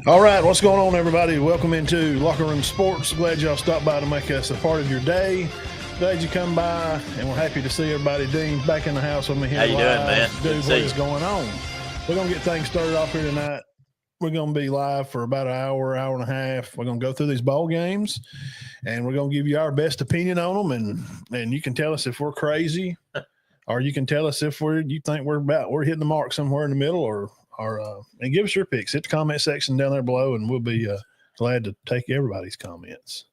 All right, what's going on, everybody? Welcome into Locker Room Sports. Glad y'all stopped by to make us a part of your day. Glad you come by, and we're happy to see everybody. Dean's back in the house with me here. How you doing, man? Dude, what is going on? We're going to get things started off here tonight. We're going to be live for about an hour, hour and a half. We're going to go through these bowl games, and we're going to give you our best opinion on them, and you can tell us if we're crazy, or you can tell us if you think we're hitting the mark somewhere in the middle, or and give us your picks. Hit the comment section down there below, and we'll be glad to take everybody's comments.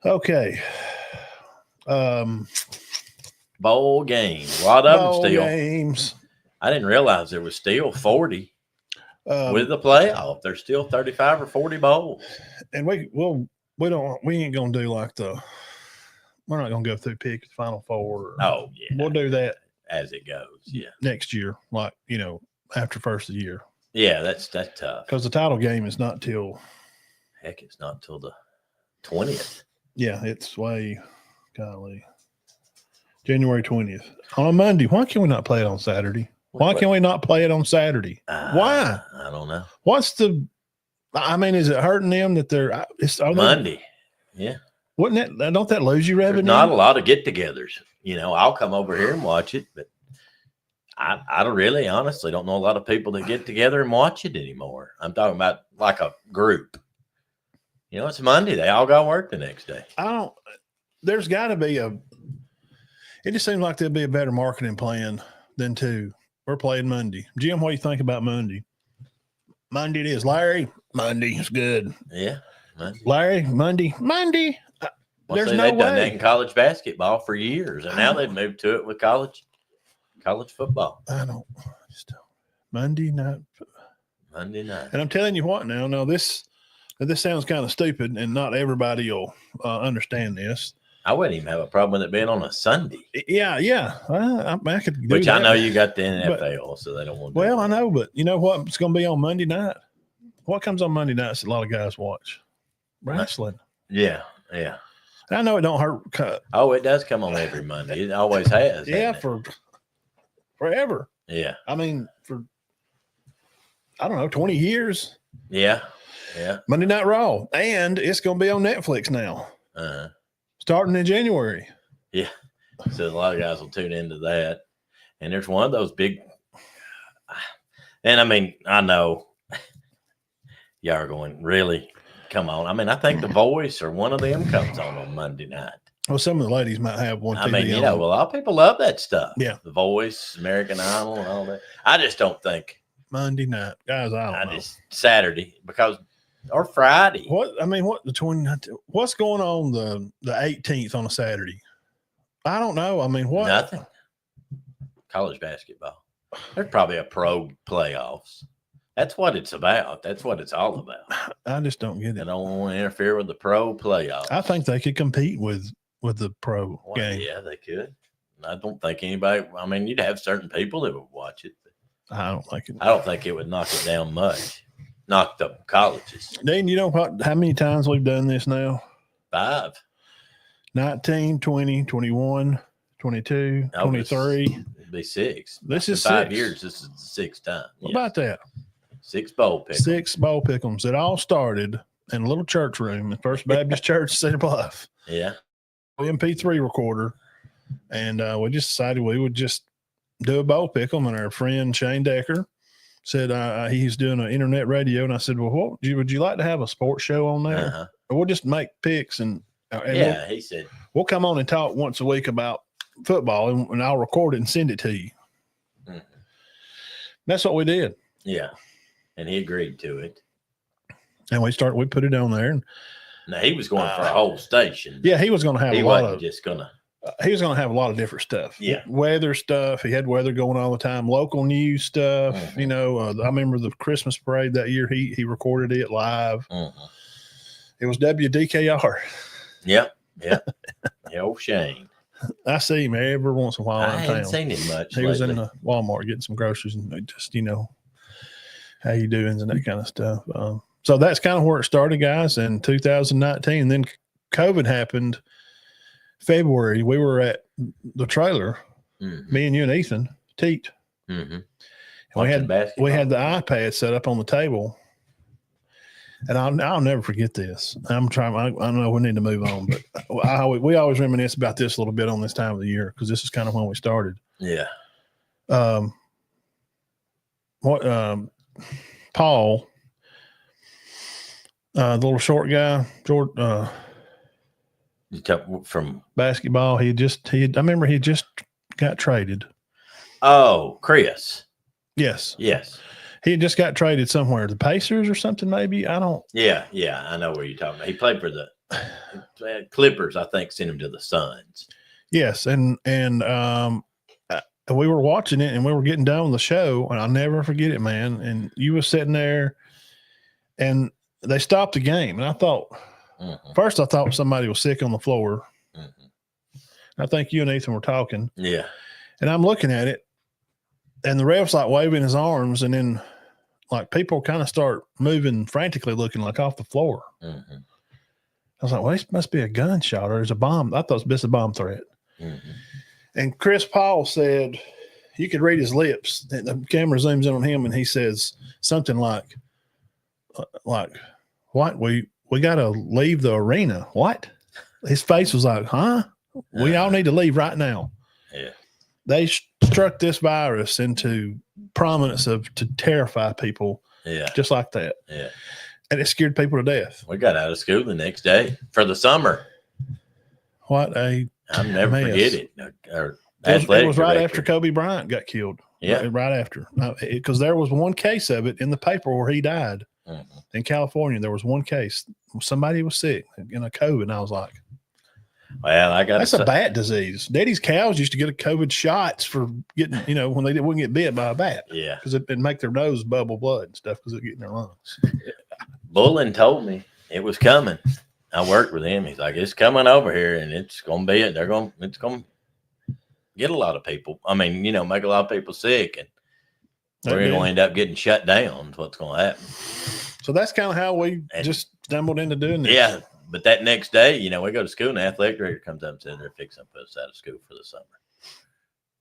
Okay. Bowl games. A lot of them still. Games. I didn't realize there was still 40 with the playoff. There's still 35 or 40 bowls. And we ain't gonna do like we're not gonna go through pick the Final Four. Oh yeah. We'll do that as it goes. Yeah. Next year, like after first of the year. Yeah, that's tough. Because the title game is not till it's not till the 20th. Yeah, it's January 20th. On a Monday. Why can we not play it on Saturday? Why can we not play it on Saturday? Why? I don't know. Is it hurting them that it's Monday? Yeah. Don't that lose you revenue? There's not a lot of get-togethers. I'll come over here and watch it, but I don't really, honestly, don't know a lot of people that get together and watch it anymore. I'm talking about like a group. It's Monday. They all got work the next day. There's got to be it just seems like there'd be a better marketing plan than we're playing Monday. Jim, what do you think about Monday? Monday it is. Larry, Monday is good. Yeah. Monday. Larry, Monday. There's no way. They've done that in college basketball for years, and now they've moved to it with college football. Monday night. And I'm telling you what now this sounds kind of stupid, and not everybody will understand this. I wouldn't even have a problem with it being on a Sunday. Yeah. I could do Which that. I know you got the NFL, so they don't want to. Well, I know, but you know what? It's going to be on Monday night. What comes on Monday nights a lot of guys watch? Wrestling. Yeah. I know it don't hurt. Oh, it does come on every Monday. It always has. Yeah, for forever. Yeah. I mean, for, 20 years. Yeah. Monday Night Raw. And it's going to be on Netflix now. Starting in January. Yeah. So a lot of guys will tune into that. And there's one of those big, and I know y'all are going, really? Come on. I think The Voice or one of them comes on Monday night. Well, some of the ladies might have one. A lot of people love that stuff. Yeah. The Voice, American Idol, and all that. I just don't think. Monday night. Guys, I don't know. Saturday or Friday. What's going on the 18th on a Saturday? I don't know. What? Nothing. College basketball. There's probably a pro playoffs. That's what it's about. That's what it's all about. I just don't get it. I don't want to interfere with the pro playoffs. I think they could compete with the pro game. Yeah, they could. I don't think anybody. You'd have certain people that would watch it. But I don't think it. I don't think it would knock it down much. Knock the colleges. Dean, you know what? How many times we've done this now? 5. 19, 20, 21, 22, 23. It'd be 6. This is 5 6 years. This is the 6th time. What about that? 6 bowl pick'ems. 6 bowl pick'ems. It all started in a little church room at First Baptist Church, Cedar Bluff. Yeah. MP3 recorder. And we just decided we would just do a bowl pick'em. And our friend Shane Decker said he's doing an internet radio. And I said, well, would you like to have a sports show on there? Uh-huh. Or we'll just make picks. And he said. We'll come on and talk once a week about football, and I'll record it and send it to you. Mm-hmm. That's what we did. Yeah. And he agreed to it. And we put it on there. And now he was going for a whole station. Yeah, he was going to have he was going to have a lot of different stuff. Yeah. Weather stuff. He had weather going all the time. Local news stuff. Mm-hmm. I remember the Christmas parade that year. He recorded it live. Mm-hmm. It was WDKR. Yep. Yeah. Old Shane. I see him every once in a while. I haven't seen him much. He was in the Walmart getting some groceries and just, how you doing and that kind of stuff. So that's kind of where it started, guys, in 2019. And then COVID happened February. We were at the trailer, me and you and Ethan, Teat. Mm-hmm. And we had the iPad set up on the table, And I'll never forget this. I'm trying. I know we need to move on, but we always reminisce about this a little bit on this time of the year because this is kind of when we started. Yeah. Paul, the little short guy, George, You talk from basketball. I remember he just got traded. Chris. Yes. Yes. He had just got traded somewhere, the Pacers or something, maybe. I don't. Yeah, I know where you're talking about. He played for the Clippers, I think, sent him to the Suns. Yes, and we were watching it, and we were getting done with the show, and I'll never forget it, man. And you were sitting there, and they stopped the game, and I thought, first I thought somebody was sick on the floor. I think you and Ethan were talking. Yeah, and I'm looking at it. And the ref's like waving his arms, and then like people kind of start moving frantically, looking like off the floor. I was like, well, this must be a gunshot or there's a bomb. I thought it was just a bomb threat. And Chris Paul said, you could read his lips. The camera zooms in on him, and he says something like, what? We got to leave the arena. What? His face was like, huh? We all need to leave right now. Yeah. They struck this virus into prominence to terrify people. Yeah. Just like that. Yeah. And it scared people to death. We got out of school the next day for the summer. What a I'll never mess. forget it. It was right after Kobe Bryant got killed. Yeah. Right after. Because there was one case of it in the paper where he died in California. There was one case. Somebody was sick in a COVID. And I was like, well, that's a bat disease. Daddy's cows used to get a COVID shots for getting, when they wouldn't get bit by a bat. Yeah. Because it'd make their nose bubble blood and stuff because it get in their lungs. Bullen told me it was coming. I worked with him. He's like, it's coming over here and it's going to be it. It's going to get a lot of people. I mean, make a lot of people sick and we're going to end up getting shut down. Is what's going to happen. So that's kind of how we just stumbled into doing this. Yeah. But that next day, we go to school and the athletic director comes up and says they're fixing to put us out of school for the summer.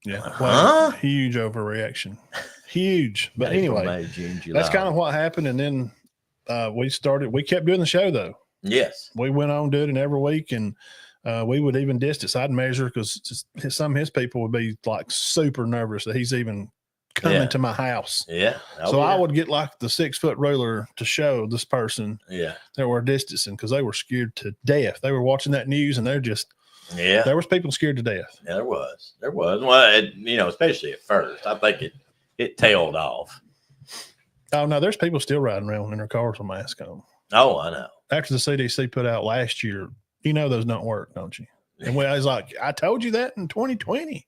Yeah. Well, huge overreaction. Huge. But anyway, May, June, that's kind of what happened. And then we kept doing the show though. Yes. We went on doing it every week, and we would even distance. I'd measure because some of his people would be like super nervous that he's even coming to my house. Yeah. I would get like the 6-foot ruler to show this person that we're distancing because they were scared to death. They were watching that news and they're just, there was people scared to death. Yeah, there was. Well, especially at first, I think it tailed off. Oh no, there's people still riding around in their cars with masks on. Oh, I know. After the CDC put out last year, those don't work, don't you? And I was like, I told you that in 2020.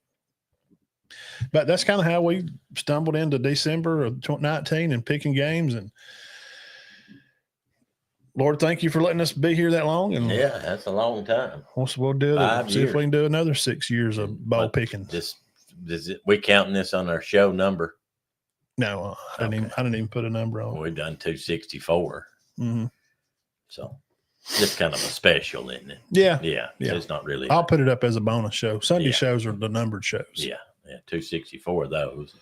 But that's kind of how we stumbled into December of 2019 and picking games. And Lord, thank you for letting us be here that long. And yeah, that's a long time. We'll do it. See if we can do another 6 years of ball picking. We counting this on our show number? No, I didn't even put a number on. We've done 264. So just kind of a special, isn't it? Yeah. It's not really. I'll put it up as a bonus show. Sunday shows are the numbered shows. Yeah. 264 of those.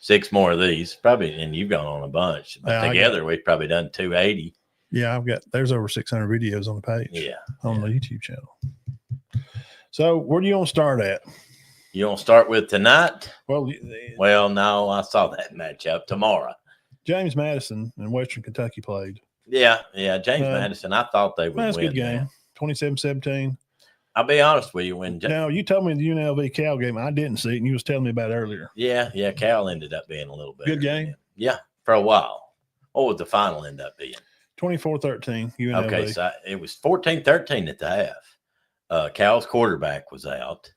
6 more of these. Probably, and you've gone on a bunch. But together, we've probably done 280. Yeah, there's over 600 videos on the page. Yeah. On the YouTube channel. So where do you want to start at? You want to start with tonight? Well, no, I saw that matchup tomorrow. James Madison and Western Kentucky played. Yeah, James Madison. I thought they would win. That's a good game. 27-17. I'll be honest with you. Now, you told me the UNLV Cal game. I didn't see it, and you was telling me about it earlier. Yeah. Cal ended up being a little bit good game. Yeah, for a while. What would the final end up being? 24-13. UNLV. Okay, so it was 14-13 at the half. Cal's quarterback was out.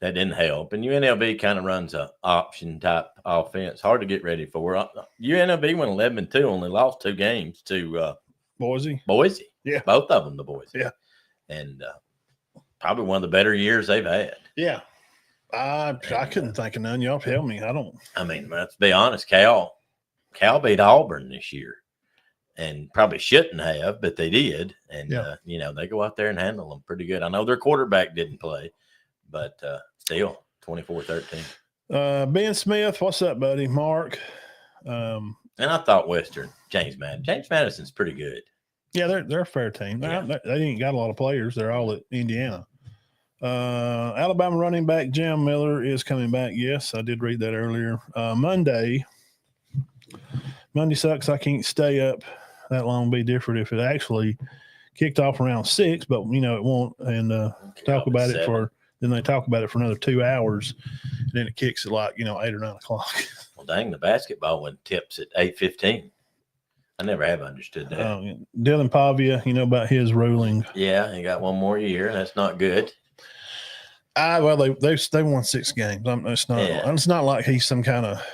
That didn't help. And UNLV kind of runs a option type offense. Hard to get ready for. UNLV went 11-2, only lost 2 games to Boise. Yeah. Both of them to Boise. Yeah. And probably one of the better years they've had. Yeah. I couldn't think of none. Y'all tell me. I mean, let's be honest. Cal beat Auburn this year. And probably shouldn't have, but they did. And, they go out there and handle them pretty good. I know their quarterback didn't play, but still 24-13. Ben Smith, what's up, buddy? Mark. And And I thought Western James Madison's pretty good. Yeah, they're a fair team. They ain't got a lot of players. They're all at Indiana. Alabama running back Jam Miller is coming back. Yes, I did read that earlier. Monday sucks. I can't stay up that long. Be different if it actually kicked off around 6, but it won't. And talk about it then they talk about it for another 2 hours, and then it kicks at 8 or 9 o'clock. Well, dang, the basketball one tips at 8:15. I never have understood that. Dylan Pavia, about his ruling. Yeah, he got one more year. That's not good. Well, they won 6 games. It's not like he's some kind of.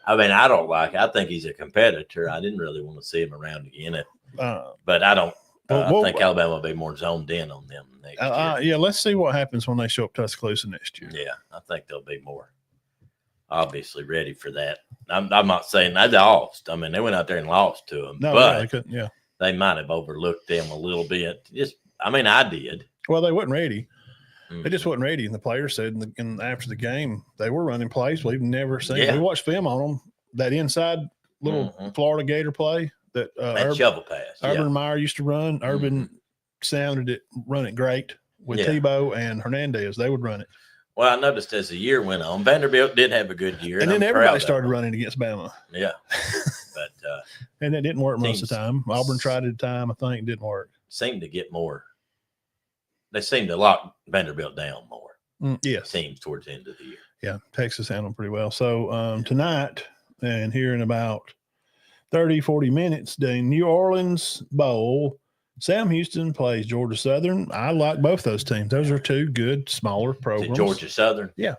I mean, I think he's a competitor. I didn't really want to see him around again. But I don't. I think Alabama will be more zoned in on them next year. Yeah, let's see what happens when they show up Tuscaloosa next year. Yeah, I think they'll be more obviously ready for that. I'm not saying they lost. I mean, they went out there and lost to them. No, but they couldn't. Yeah, they might have overlooked them a little bit. I did. Well, they wasn't ready. They just wasn't ready. And the players said, after the game, they were running plays we've never seen. Yeah. We watched film on them. That inside little Florida Gator play that shovel pass. Urban Meyer used to run. Urban run it great with Tebow and Hernandez. They would run it. Well, I noticed as the year went on, Vanderbilt did have a good year. And then everybody started running against Bama. Yeah. But and it didn't work most of the time. Auburn tried it a time, I think, it didn't work. Seemed to get more. They seemed to lock Vanderbilt down more. Yes. Teams towards the end of the year. Yeah, Texas handled pretty well. So tonight and here in about 30, 40 minutes, the New Orleans Bowl, Sam Houston plays Georgia Southern. I like both those teams. Those are two good, smaller programs. Georgia Southern? Yeah.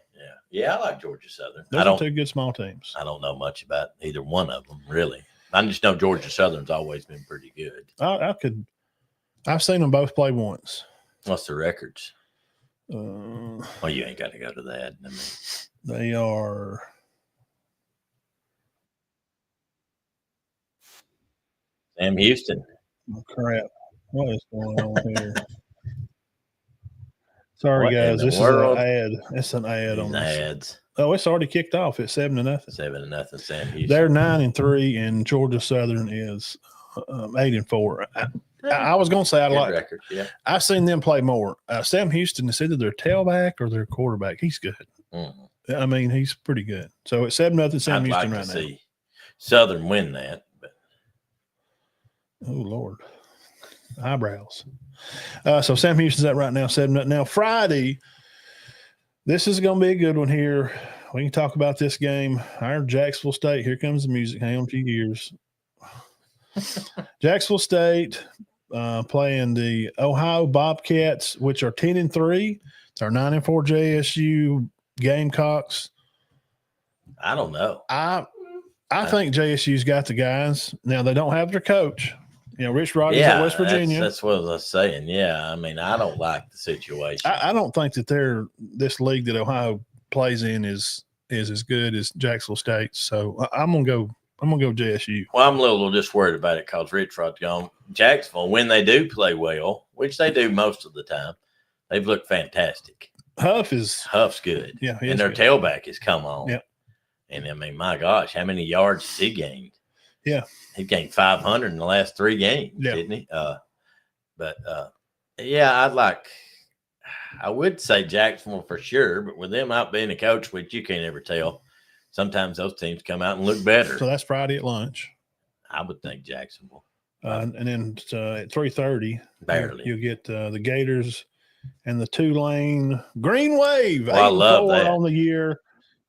Yeah, I like Georgia Southern. Those are two good small teams. I don't know much about either one of them, really. I just know Georgia Southern's always been pretty good. I've seen them both play once. What's the records? Well, you ain't got to go to that. I mean, they are. Sam Houston. Oh, crap. What is going on here? Sorry, guys. This world? is an ad. It's an ad on this. Ads. Oh, it's already kicked off. It's 7-0. 7-0, Sam Houston. They're 9-3, and Georgia Southern is 8-4. I was going to say I like record. Yeah, I've seen them play more. Sam Houston is either their tailback or their quarterback. He's good. Mm-hmm. I mean, he's pretty good. So it's 7-0 Sam Houston like right now. See Southern win that. But. Oh Lord, eyebrows. So Sam Houston's at right now 7-0. Now Friday, this is going to be a good one here. We can talk about this game. Our Jacksonville State. Here comes the music. Hang on 2 years. Jacksonville State playing the Ohio Bobcats, which are 10-3. They're 9-4 JSU Gamecocks. I don't know. I think JSU's got the guys. Now they don't have their coach. Rich Rogers at West Virginia. That's what I was saying. Yeah, I mean, I don't like the situation. I don't think that this league that Ohio plays in is as good as Jacksonville State. So I'm gonna go JSU. Well, I'm a little just worried about it because Rich Rod's gone. Jacksonville, when they do play well, which they do most of the time, they've looked fantastic. Huff's good. Yeah, and their tailback has come on. Yeah. And I mean, my gosh, how many yards has he gained? Yeah. He gained 500 in the last 3 games, didn't he? I would say Jacksonville for sure, but with them out being a coach, which you can't ever tell, sometimes those teams come out and look better. So that's Friday at lunch. I would think Jacksonville. And then at 3:30, barely you'll get the Gators and the Tulane Green Wave. Well, I love that on the year.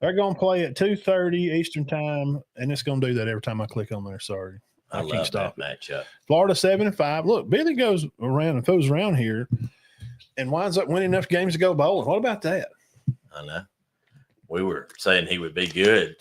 They're going to play at 2:30 Eastern time, and it's going to do that every time I click on there. Sorry, I can't love stop that matchup. Florida 7-5. Look, Billy goes around and goes around here, and winds up winning enough games to go bowling. What about that? I know. We were saying he would be good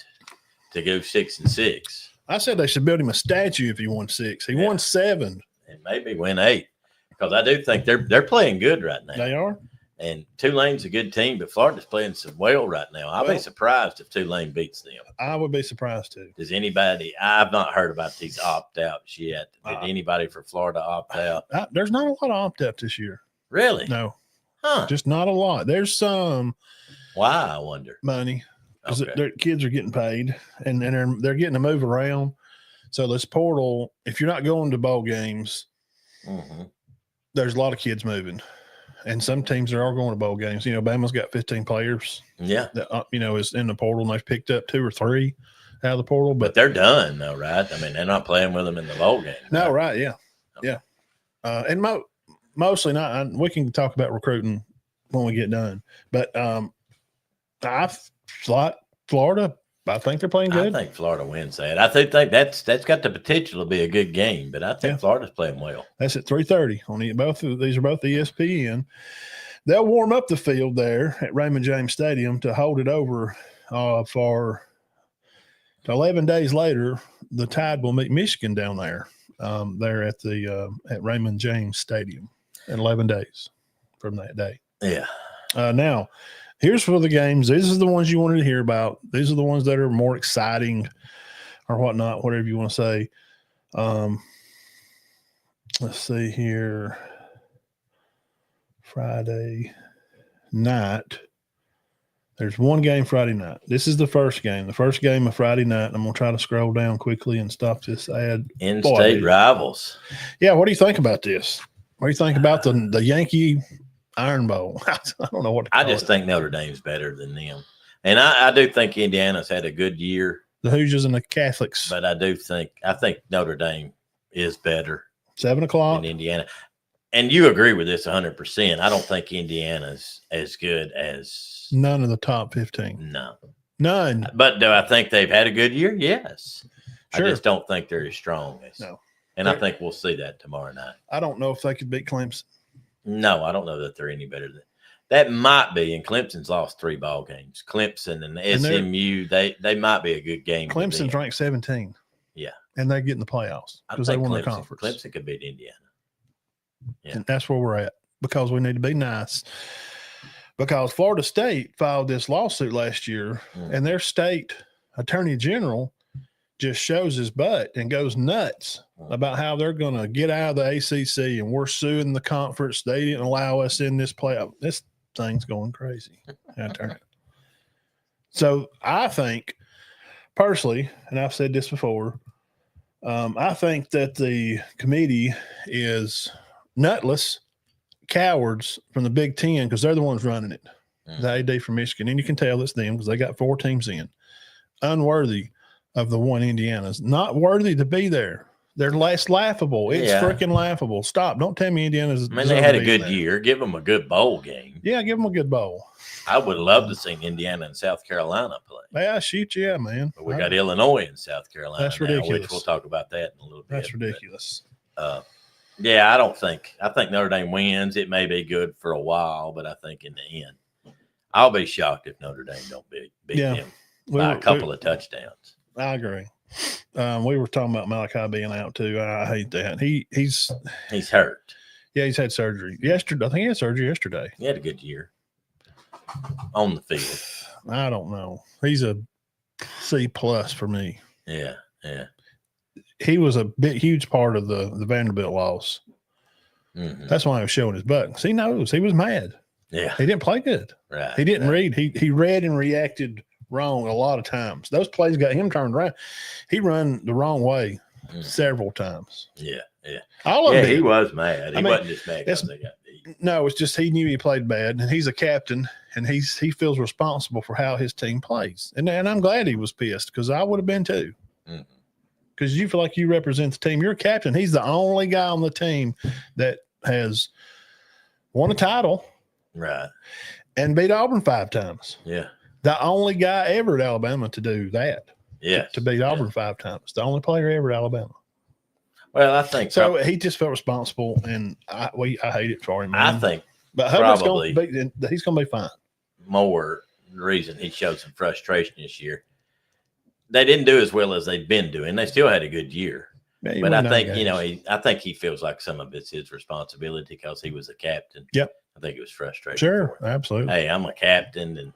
to go 6-6. I said they should build him a statue if he won 6. He won 7. And maybe win 8. Because I do think they're playing good right now. They are. And Tulane's a good team, but Florida's playing so well right now. I'll be surprised if Tulane beats them. I would be surprised too. Does anybody? I've not heard about these opt-outs yet. Did anybody for Florida opt out? There's not a lot of opt-out this year. Really? No. Huh. Just not a lot. There's some. Why, I wonder. Money. Because their kids are getting paid, and they're getting to move around. So this portal, if you're not going to bowl games, Mhm. there's a lot of kids moving, and some teams are going to bowl games. Bama's got 15 players Yeah, that is in the portal, and they've picked up 2 or 3 out of the portal. but But they're done though, right? I mean, they're not playing with them in the bowl game. no, right? Yeah. And mostly not. We can talk about recruiting when we get done. But I thought Florida. I think they're playing I good. think Florida wins that. I think that's got the potential to be a good game, but I think Yeah. Florida's playing well. That's at 3:30 on these are both ESPN. They'll warm up the field there at Raymond James Stadium to hold it over for 11 days later. The Tide will meet Michigan down there. There at at Raymond James Stadium in 11 days from that day. Yeah. Now, here's for the games. These are the ones you wanted to hear about. These are the ones that are more exciting or whatnot, whatever you want to say. Let's see here. Friday night. There's one game Friday night. This is the first game. The first game of Friday night. I'm going to try to scroll down quickly and stop this ad. In-state rivals. Yeah, what do you think about this? What do you think about the Yankee Iron Bowl? I don't know what to call I just it. think Notre Dame's better than them. And I do think Indiana's had a good year, The Hoosiers and the Catholics. but I think Notre Dame is better 7 o'clock. than Indiana. And you agree with this 100%. I don't think Indiana's as good as None of the top 15. no. None. But do I think they've had a good year? Yes. Sure. I just don't think they're as strong as. No. And I think we'll see that tomorrow night. I don't know if they could beat Clemson. No, I don't know that they're any better than that. Might be. And Clemson's lost 3 ball games. Clemson and And they're- SMU, they might be a good game. for Clemson's them. ranked 17. Yeah. And they get in the playoffs I because they think won the Clemson, conference. Clemson could beat Indiana. Yeah. And that's where we're at because we need to be nice. Because Florida State filed this lawsuit last year, and their state attorney general just shows his butt and goes nuts about how they're going to get out of the ACC and we're suing the conference. They didn't allow us in this playoff. This thing's going crazy. So I think personally, and I've said this before, I think that the committee is nutless cowards from the Big Ten because they're the ones running it. The AD from Michigan, and you can tell it's them because they got 4 teams in. Unworthy of the one Indiana's, not worthy to be there. They're less laughable. It's freaking laughable. Stop! Don't tell me Indiana's. I mean, they had a good year. Give them a good bowl game. Yeah, give them a good bowl. I would love to see Indiana and South Carolina play. Yeah, shoot, yeah, man. But we got Illinois and South Carolina. That's now, ridiculous. Which we'll talk about that in a little bit. That's ridiculous. But, yeah, I think Notre Dame wins. It may be good for a while, but I think in the end, I'll be shocked if Notre Dame don't beat them by a couple of touchdowns. I agree. We were talking about Malachi being out too. I hate that. He's hurt. Yeah, he's had surgery yesterday. I think he had surgery yesterday. He had a good year on the field. I don't know. He's a C+ for me. Yeah. He was a huge part of the Vanderbilt loss. Mm-hmm. That's why he was showing his buttons. He knows he was mad. Yeah, he didn't play good. Right. He didn't read. He read and reacted wrong a lot of times. Those plays got him turned around. He run the wrong way several times. Yeah. All of he was mad. He wasn't just mad because they got beat. No, it's just he knew he played bad, and he's a captain, and he feels responsible for how his team plays. And I'm glad he was pissed because I would have been too. Because you feel like you represent the team. You're a captain. He's the only guy on the team that has won a title. Right. And beat Auburn 5 times. Yeah. The only guy ever at Alabama to do that. Yeah. To beat Auburn 5 times. The only player ever at Alabama. Well, I think so. He just felt responsible, and I hate it for him. Man. I think, but probably he's going to be fine. More the reason he showed some frustration this year. They didn't do as well as they've been doing. They still had a good year. Yeah, but I think, I think he feels like some of it's his responsibility because he was a captain. Yep. I think it was frustrating. Sure, absolutely. Hey, I'm a captain, and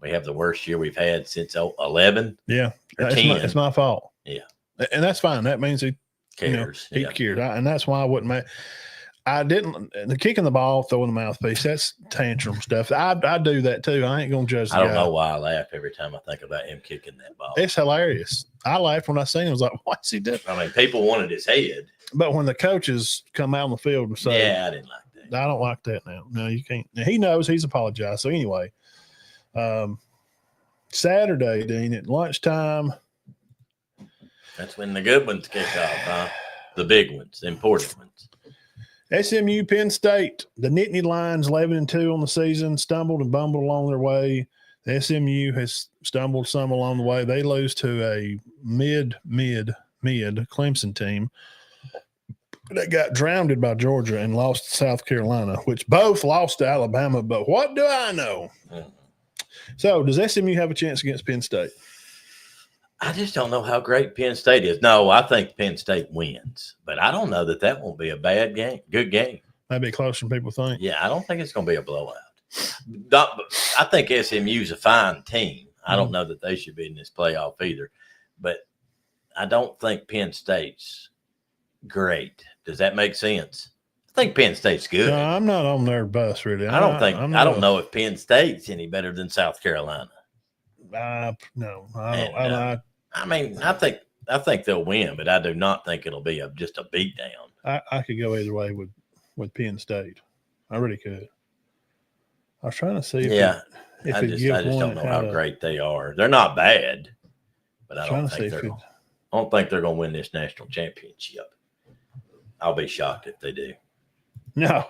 we have the worst year we've had since 11. Yeah, it's my fault. Yeah. And that's fine. That means he cares. He cared. And that's why I wouldn't I didn't. The kicking the ball, throwing the mouthpiece, that's tantrum stuff. I do that too. I ain't going to judge the I don't guy. know why I laugh every time I think about him kicking that ball. It's hilarious. I laughed when I seen it. I was like, what's he doing? I mean, people wanted his head. But when the coaches come out on the field and say, Yeah, I didn't like that. I don't like that now. No, you can't. Now, he knows he's apologized. So anyway, Saturday, Dean, at lunchtime. That's when the good ones kick off, huh? The big ones, the important ones. SMU Penn State, the Nittany Lions 11-2 on the season, stumbled and bumbled along their way. The SMU has stumbled some along the way. They lose to a mid Clemson team that got drowned by Georgia and lost to South Carolina, which both lost to Alabama. But what do I know? Mm. So does SMU have a chance against Penn State? I just don't know how great Penn State is. No, I think Penn State wins, but I don't know that won't be a bad game, good game. Maybe closer than people think. Yeah, I don't think it's going to be a blowout. I think SMU's a fine team. I don't know that they should be in this playoff either, but I don't think Penn State's great. Does that make sense? I think Penn State's good. No, I'm not on their bus really. I don't know if Penn State's any better than South Carolina. No, I don't. I mean, I think they'll win, but I do not think it'll be just a beatdown. I could go either way with Penn State. I really could. I was trying to see. I just don't know how great they are. They're not bad, but I don't think they're going to win this national championship. I'll be shocked if they do. No. I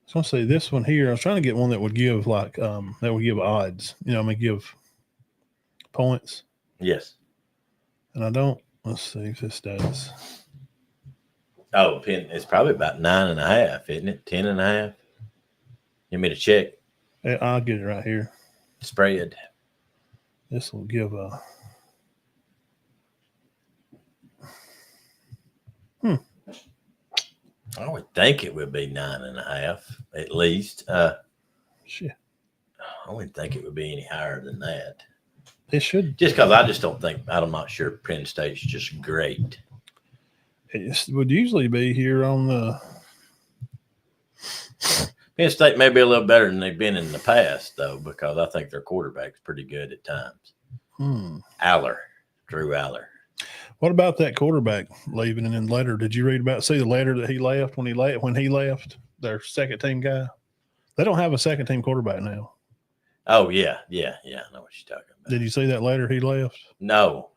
was going to say this one here. I was trying to get one that would give that would give odds. Give points. Yes. And I don't. Let's see if this does. Oh, it's probably about 9.5, isn't it? 10.5. Give me to check. I'll get it right here. Spread. This will give a. I would think it would be 9.5 at least. Shit. I wouldn't think it would be any higher than that. It should. Just because I'm not sure Penn State's just great. It would usually be here on the. Penn State may be a little better than they've been in the past, though, because I think their quarterback's pretty good at times. Drew Aller. What about that quarterback leaving and then letter? Did you see the letter that he left when he left? Their second team guy. They don't have a second team quarterback now. Oh yeah. I know what you're talking about. Did you see that letter he left? No.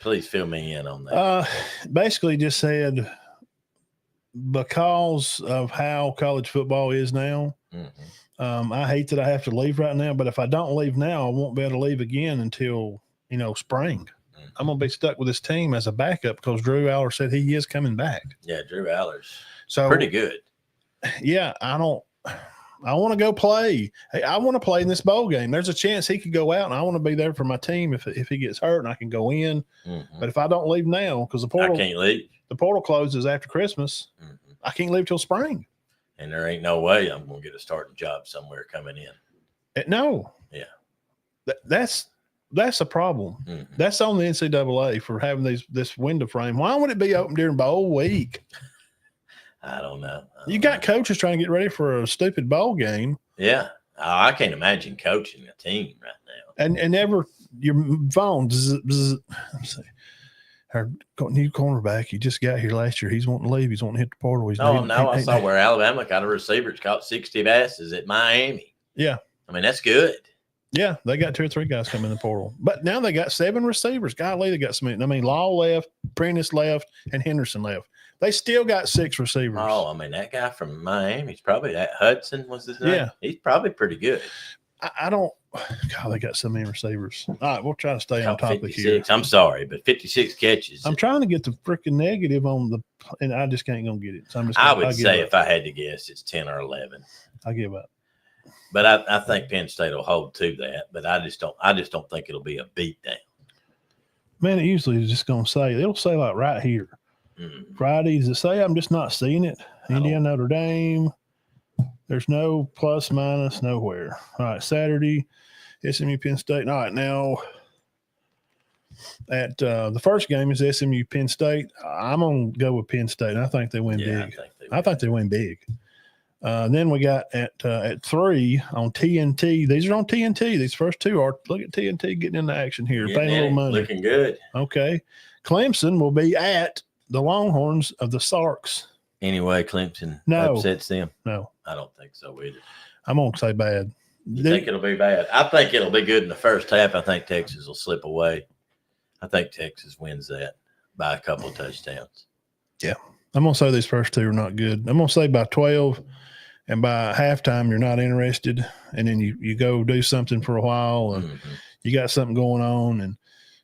Please fill me in on that. Basically just said because of how college football is now, I hate that I have to leave right now, but if I don't leave now, I won't be able to leave again until, spring. I'm going to be stuck with this team as a backup because Drew Aller said he is coming back. Yeah, Drew Aller's pretty good. Yeah, I want to go play. Hey, I want to play in this bowl game. There's a chance he could go out, and I want to be there for my team if he gets hurt and I can go in. But if I don't leave now, because I can't leave. The portal closes after Christmas. I can't leave till spring. And there ain't no way I'm going to get a starting job somewhere coming in. No. Yeah. That's a problem. That's on the NCAA for having this window frame. Why would it be open during bowl week? I don't know. You got coaches trying to get ready for a stupid bowl game. Yeah. I can't imagine coaching a team right now. And never your phone. Our new cornerback, he just got here last year. He's wanting to leave. He's wanting to hit the portal. I saw where Alabama got a receiver. It's caught 60 passes at Miami. Yeah. I mean, that's good. Yeah, they got 2 or 3 guys coming in the portal. But now they got 7 receivers. Golly, they got some. I mean, Law left, Prentice left, and Henderson left. They still got 6 receivers. Oh, I mean, that guy from Miami, he's probably that Hudson was his name. Yeah. He's probably pretty good. I don't – God, they got so many receivers. All right, we'll try to stay on topic here. I'm sorry, but 56 catches. I'm trying to get the freaking negative on the – and I just can't go get it. So I would say if I had to guess, it's 10 or 11. I give up. But I think Penn State will hold to that. But I just don't think it'll be a beatdown. Man, it usually is just going to say – it'll say like right here. Fridays, it say I'm just not seeing it. Indiana, Notre Dame. There's no plus, minus, nowhere. All right, Saturday, SMU, Penn State. All right, now At the first game is SMU Penn State. I'm gonna go with Penn State. I think they win big. I think they win big. Then we got at 3 on TNT. These are on TNT. These first two are. Look at TNT getting into action here, paying a little money. Looking good. Okay, Clemson will be at the Longhorns of the Sarks. Anyway, Clemson upsets them. No, I don't think so either. I'm gonna say bad. You think it'll be bad? I think it'll be good in the first half. I think Texas will slip away. I think Texas wins that by a couple of touchdowns. Yeah, I'm gonna say these first two are not good. I'm gonna say by 12. And by halftime, you're not interested. And then you go do something for a while and you got something going on and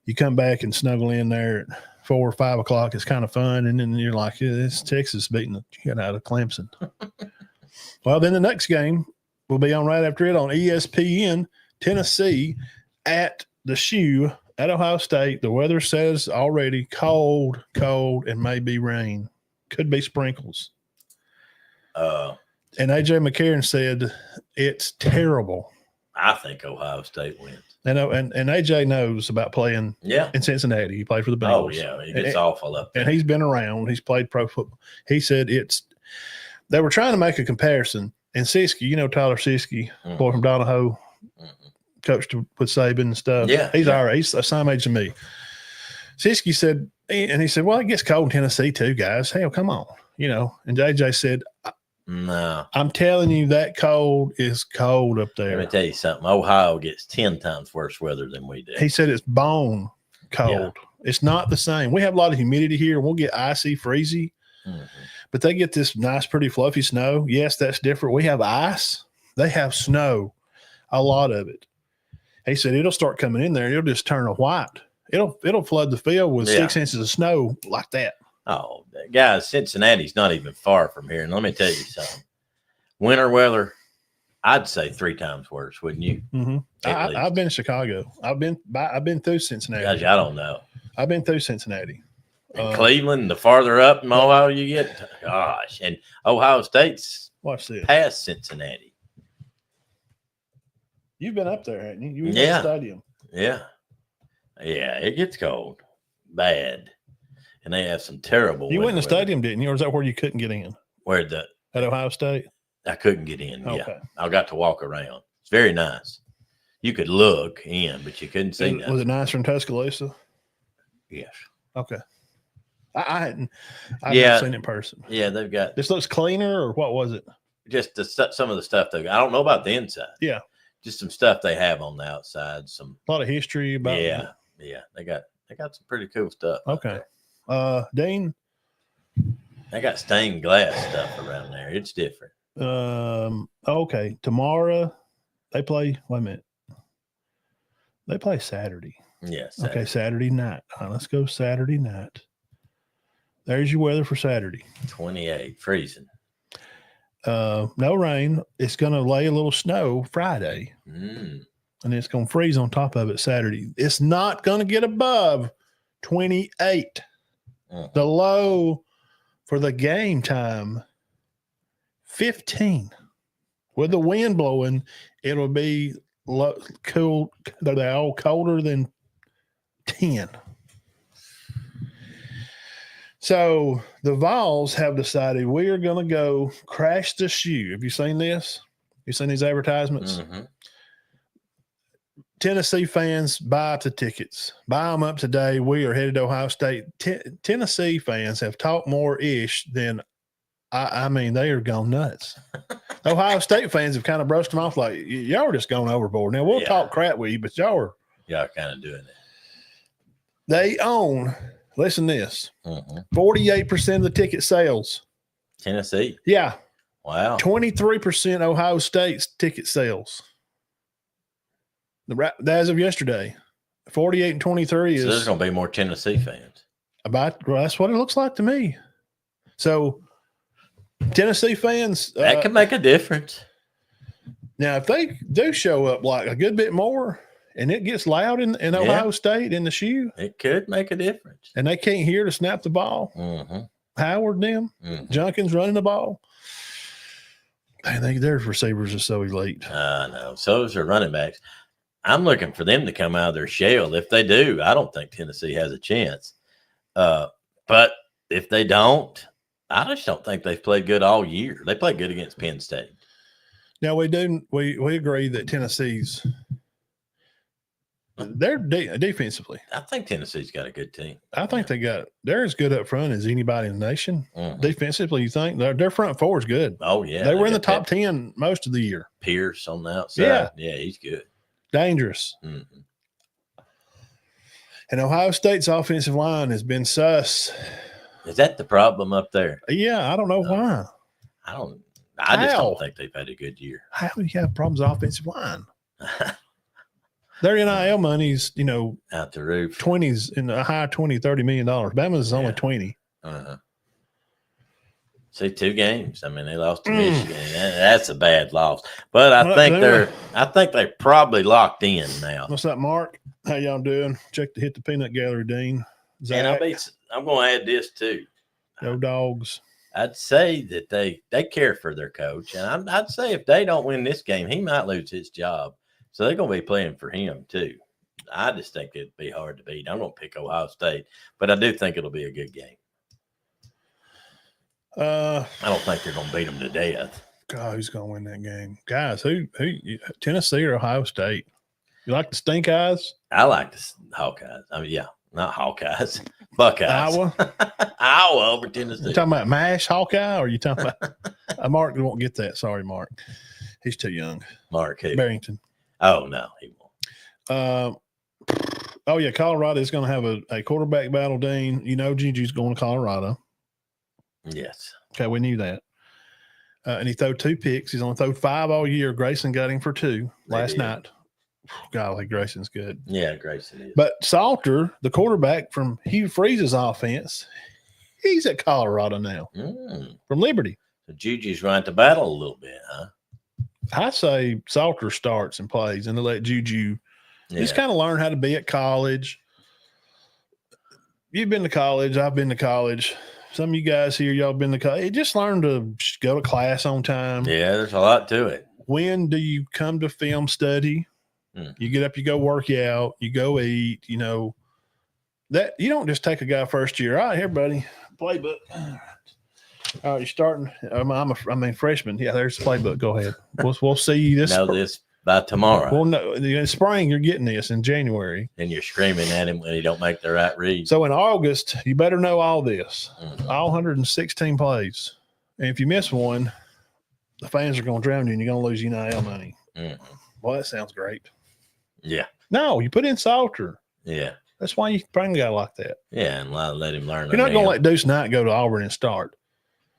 you come back and snuggle in there at 4 or 5 o'clock. It's kind of fun. And then you're like, yeah, it's Texas beating the shit out of Clemson. Well, then the next game will be on right after it on ESPN, Tennessee at the Shoe at Ohio State. The weather says already cold, and maybe rain. Could be sprinkles. And A.J. McCarron said it's terrible. I think Ohio State wins. And A.J. knows about playing in Cincinnati. He played for the Bengals. Oh, yeah. He gets awful up there. And he's been around. He's played pro football. He said they were trying to make a comparison. And Siskey, Tyler Siskey, boy from Donahoe, coached with Saban and stuff. Yeah. He's all right. He's the same age as me. Siskey said, and he said, well, it gets cold in Tennessee too, guys. Hell, come on. And A.J. said, no, I'm telling you that cold is cold up there. Let me tell you something. Ohio gets 10 times worse weather than we do. He said it's bone cold. Yeah. It's not the same. We have a lot of humidity here. We'll get icy, freezy, but they get this nice, pretty fluffy snow. Yes, that's different. We have ice. They have snow, a lot of it. He said it'll start coming in there. It'll just turn a white. It'll flood the field with 6 inches of snow like that. Oh, guys, Cincinnati's not even far from here. And let me tell you something. Winter weather, I'd say 3 times worse, wouldn't you? Mm-hmm. I've been to Chicago. I've been through Cincinnati. Gosh, I don't know. I've been through Cincinnati. And Cleveland, the farther up in Ohio you get, gosh. And Ohio State's past Cincinnati. You've been up there, haven't you? You were in the stadium. Yeah. Yeah, it gets cold. Bad. And they have some terrible. You went in the stadium, didn't you? Or is that where you couldn't get in? At Ohio State? I couldn't get in. Okay. Yeah. I got to walk around. It's very nice. You could look in, but you couldn't see nothing. Was it nicer in Tuscaloosa? Yes. Okay. I've never seen it in person. Yeah, they've got. This looks cleaner, or what was it? Just some of the stuff I don't know about the inside. Yeah. Just some stuff they have on the outside. A lot of history about. Yeah. Yeah. They got some pretty cool stuff. Okay. Dean, they got stained glass stuff around there. It's different. Okay. Tomorrow they play. Wait a minute. They play Saturday. Yes. Yeah, okay. Saturday night. Let's go Saturday night. There's your weather for Saturday. 28, freezing. No rain. It's going to lay a little snow Friday, and it's going to freeze on top of it Saturday. It's not going to get above 28. The low for the game time, 15. With the wind blowing, it'll be cool. They're all colder than 10. So the Vols have decided we are going to go crash the shoe. Have you seen this? You seen these advertisements? Mm-hmm. Tennessee fans, buy up the tickets. Buy them up today. We are headed to Ohio State. Tennessee fans have talked more ish than I mean, they are gone nuts. Ohio State fans have kind of brushed them off like, y'all are just going overboard. Now, we'll talk crap with you, but y'all are kind of doing it. They own, listen to this, 48% of the ticket sales. Tennessee? Yeah. Wow. 23% Ohio State's ticket sales. As of yesterday, 48 and 23 is. So there's going to be more Tennessee fans. That's what it looks like to me. So, Tennessee fans. That can make a difference. Now, if they do show up like a good bit more and it gets loud in Ohio State in the shoe, it could make a difference. And they can't hear to snap the ball. Howard, them, Junkins running the ball. I think their receivers are so elite. I know. So is their running backs. I'm looking for them to come out of their shell. If they do, I don't think Tennessee has a chance. But if they don't, I just don't think they've played good all year. They played good against Penn State. Now we agree that Tennessee's they're defensively. I think Tennessee's got a good team. I think they're as good up front as anybody in the nation. Mhm. Defensively, you think their front four is good. Oh yeah, they were in the got top that 10 most of the year. Pierce on the outside. Yeah. Yeah, he's good. Dangerous. Mm-hmm. And Ohio State's offensive line has been sus. Is that the problem up there? Yeah, I don't know why. I just don't think they've had a good year. How do you have problems with offensive line? Their NIL money's, Out the roof. 20s in the high $20-30 million. Bama's only 20. Uh-huh. See, 2 games. I mean, they lost to Michigan. That's a bad loss. But I think they're probably locked in now. What's up, Mark? How y'all doing? Check to hit the peanut gallery, Dean. Zach, And I'm going to add this too. go Dogs. I'd say that they care for their coach, and I'd say if they don't win this game, he might lose his job. So they're going to be playing for him too. I just think it'd be hard to beat. I'm going to pick Ohio State, but I do think it'll be a good game. I don't think they're going to beat them to death. God, who's going to win that game? Guys, who Tennessee or Ohio State? You like the Stink Eyes? I like the Hawkeyes. I mean, yeah, not Hawkeyes, Buckeyes. Iowa? Iowa over Tennessee. You talking about MASH Hawkeye, or you talking about Mark won't get that. Sorry, Mark. He's too young. Mark who? Barrington. Oh, no, he won't. Oh, yeah, Colorado is going to have a quarterback battle, Dean. Juju's going to Colorado. Yes. Okay, we knew that. And he threw 2 picks. He's only thrown 5 all year. Grayson got him for 2 last night. Golly, Grayson's good. Yeah, Grayson is. But Salter, the quarterback from Hugh Freeze's offense, he's at Colorado now from Liberty. So Juju's right to battle a little bit, huh? I say Salter starts and plays, and they let Juju just kind of learn how to be at college. You've been to college. I've been to college. Some of you guys here, y'all been to college. Just learn to go to class on time. Yeah, there's a lot to it. When do you come to film study? You get up, you go work out, you go eat, that you don't just take a guy first year. All right, here, buddy, playbook. All right, you're starting. I'm a freshman. Yeah, there's the playbook. Go ahead. We'll see you this by tomorrow. Well, no, in spring you're getting this in January, and you're screaming at him when he don't make the right read. So in August, you better know all this, all 116 plays, and if you miss one, the fans are going to drown you, and you're going to lose NIL money. Well, that sounds great. Yeah. No, you put in Salter. Yeah. That's why you bring a guy like that. Yeah, and let him learn. You're not going to let Deuce Knight go to Auburn and start.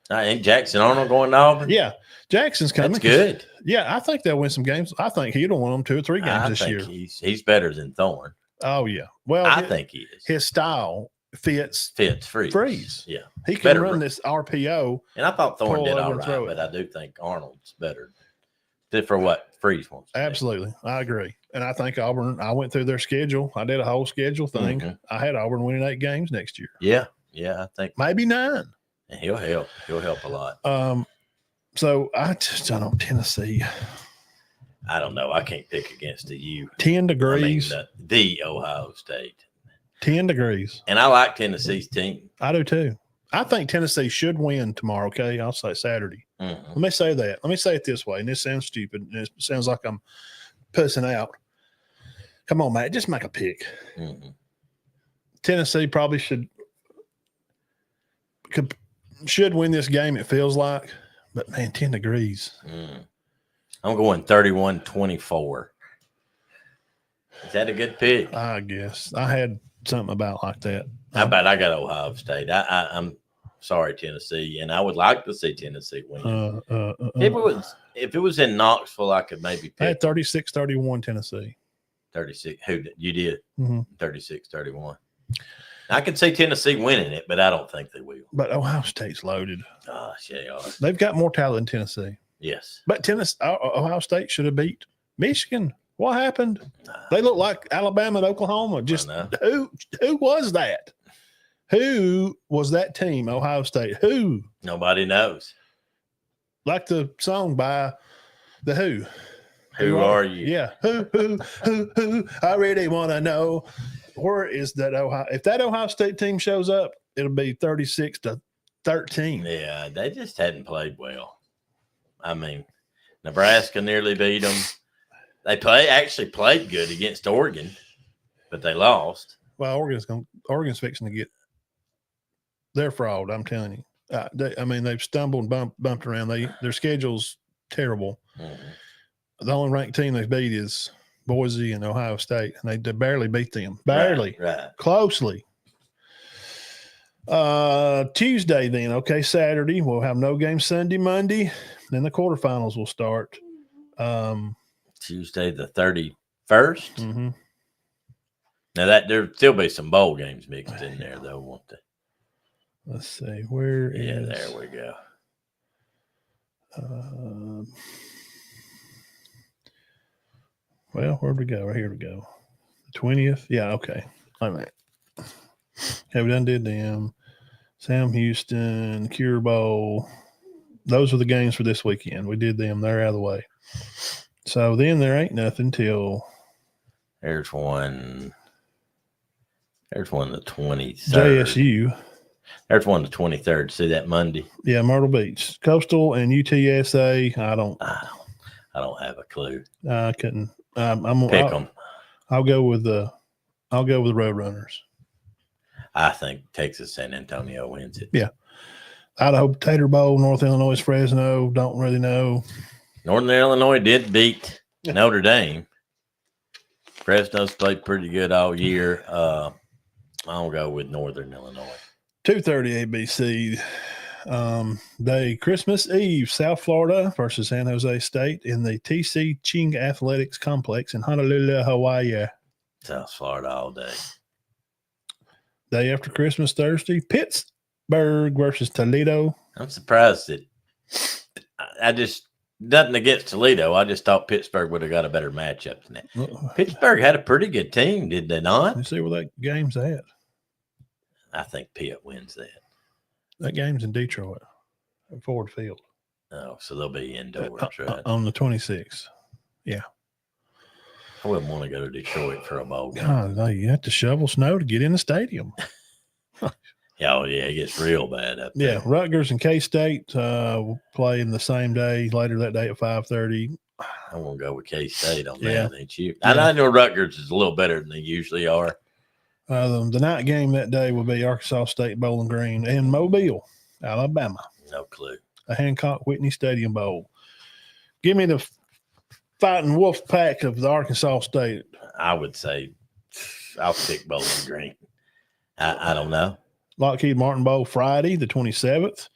I think Jackson Arnold going to Auburn. Yeah, Jackson's coming. That's good. Yeah, I think they'll win some games. I think he'll win them 2 or 3 games this year. He's better than Thorne. Oh yeah. Well, I think he is. His style fits Freeze. Yeah, he can run this RPO. And I thought Thorne did all right, but I do think Arnold's better. For what Freeze wants. Absolutely, I agree. And I think Auburn. I went through their schedule. I did a whole schedule thing. I had Auburn winning 8 games next year. Yeah, I think maybe 9. And he'll help. He'll help a lot. So I don't know Tennessee. I don't know. I can't pick against the U. 10 degrees. I mean, the Ohio State. 10 degrees. And I like Tennessee's team. I do too. I think Tennessee should win tomorrow. Okay, I'll say Saturday. Let me say that. Let me say it this way, and this sounds stupid. And it sounds like I'm pussing out. Come on, Matt. Just make a pick. Tennessee probably should win this game, it feels like. But, man, 10 degrees. I'm going 31-24. Is that a good pick? I guess. I had something about like that. How about I got Ohio State? I'm sorry, Tennessee, and I would like to see Tennessee win. If it was in Knoxville, I could maybe pick. I had 36-31 Tennessee. 36. Who you did? 36-31. I could see Tennessee winning it, but I don't think they will. But Ohio State's loaded. Gosh, they are. They've got more talent than Tennessee. Yes. But Ohio State should have beat Michigan. What happened? They look like Alabama and Oklahoma. Just who was that? Who was that team, Ohio State? Who? Nobody knows. Like the song by The Who. Who are you? Yeah. Who? I really want to know. Where is that Ohio? If that Ohio State team shows up, it'll be 36-13. Yeah, they just hadn't played well. I mean, Nebraska nearly beat them. They actually played good against Oregon, but they lost. Well, Oregon's fixing to get their fraud. I'm telling you. They've stumbled and bumped around. Their schedule's terrible. Mm-hmm. The only ranked team they beat is Boise and Ohio State, and they barely beat them. Barely, right. Closely. Tuesday, then. Okay, Saturday we'll have no game. Sunday, Monday, then the quarterfinals will start. Tuesday the 31st. Mm-hmm. Now there'll still be some bowl games mixed in there, though, won't they? Let's see. Where is? Yeah, there we go. Well, where'd we go? Right here we go. The 20th. Yeah. Okay. Wait a minute. Have we done did them? Sam Houston, Cure Bowl. Those are the games for this weekend. We did them. They're out of the way. So then there ain't nothing till. There's one the 23rd. JSU. There's one the 23rd. See that Monday? Yeah, Myrtle Beach. Coastal and UTSA. I don't have a clue. I couldn't. Pick them. I'll go with the Roadrunners. I think Texas San Antonio wins it. Yeah. Idaho Potato Bowl, North Illinois Fresno. Don't really know. Northern Illinois did beat Notre Dame. Fresno's played pretty good all year. I'll go with Northern Illinois. 2:30 ABC day, Christmas Eve, South Florida versus San Jose State in the TC Ching Athletics Complex in Honolulu, Hawaii. South Florida all day. Day after Christmas, Thursday, Pittsburgh versus Toledo. I'm surprised that I just nothing against Toledo. I just thought Pittsburgh would have got a better matchup than that. Pittsburgh had a pretty good team, did they not? Let's see where that game's at. I think Pitt wins that. That game's in Detroit at Ford Field. Oh, so they'll be indoors, right? On the 26th. Yeah. I wouldn't want to go to Detroit for a bowl game. God, no, you have to shovel snow to get in the stadium. Oh, yeah, it gets real bad up there. Yeah, Rutgers and K-State will play in the same day, later that day at 5:30. I want to go with K-State on Yeah. that, ain't you? Yeah. I know Rutgers is a little better than they usually are. The night game that day will be Arkansas State Bowling Green in Mobile, Alabama. No clue. A Hancock Whitney Stadium Bowl. Give me the Fighting Wolf Pack of the Arkansas State. I would say I'll pick Bowling Green. I don't know. Lockheed Martin Bowl Friday, the 27th.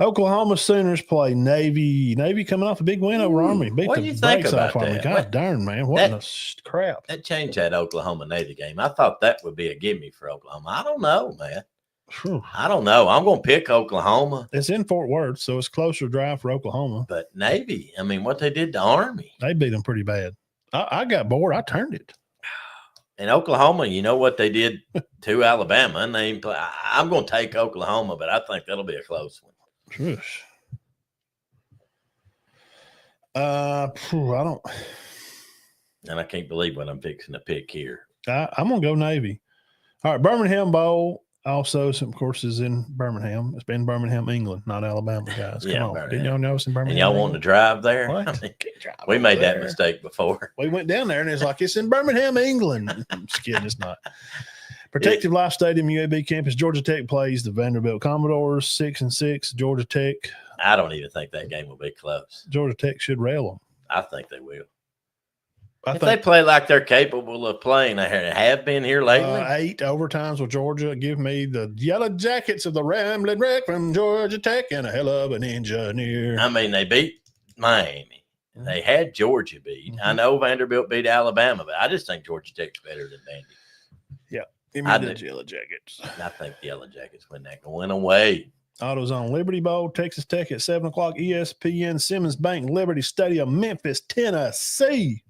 Oklahoma Sooners play Navy. Navy coming off a big win over Army. Beat what the do you think brakes off about Army. that? God darn, man. What in the crap. That changed that Oklahoma Navy game. I thought that would be a gimme for Oklahoma. I don't know, man. Whew. I don't know. I'm going to pick Oklahoma. It's in Fort Worth, so it's closer drive for Oklahoma. But Navy, I mean, what they did to Army. They beat them pretty bad. I got bored. I turned it. In Oklahoma, you know what they did to Alabama, and they play. I'm going to take Oklahoma, but I think that'll be a close one. Shush. I don't. And I can't believe what I'm fixing to pick here. I'm gonna go Navy. All right, Birmingham Bowl also, of course, is in Birmingham. It's been Birmingham, England, not Alabama, guys. Come Yeah, on, Birmingham. didn't y'all know it's in Birmingham? And y'all wanting to drive there? What? I mean, Can't drive we over made that there. mistake before. We went down there and it's like it's in Birmingham, England. I'm just kidding, it's not. Protective Life Stadium, UAB campus. Georgia Tech plays the Vanderbilt Commodores 6-6. Georgia Tech. I don't even think that game will be close. Georgia Tech should rail them. I think they will. I If they play like they're capable of playing, they have been here lately. 8 overtimes with Georgia. Give me the Yellow Jackets of the Ramblin' Wreck from Georgia Tech and a hell of an engineer. I mean, they beat Miami. They had Georgia beat. I Mhm. know Vanderbilt beat Alabama, but I just think Georgia Tech's better than Vandy. Give me I the do. Yellow Jackets. I think the Yellow Jackets win that going away. AutoZone Liberty Bowl, Texas Tech at 7 o'clock. ESPN Simmons Bank Liberty Stadium, Memphis, Tennessee.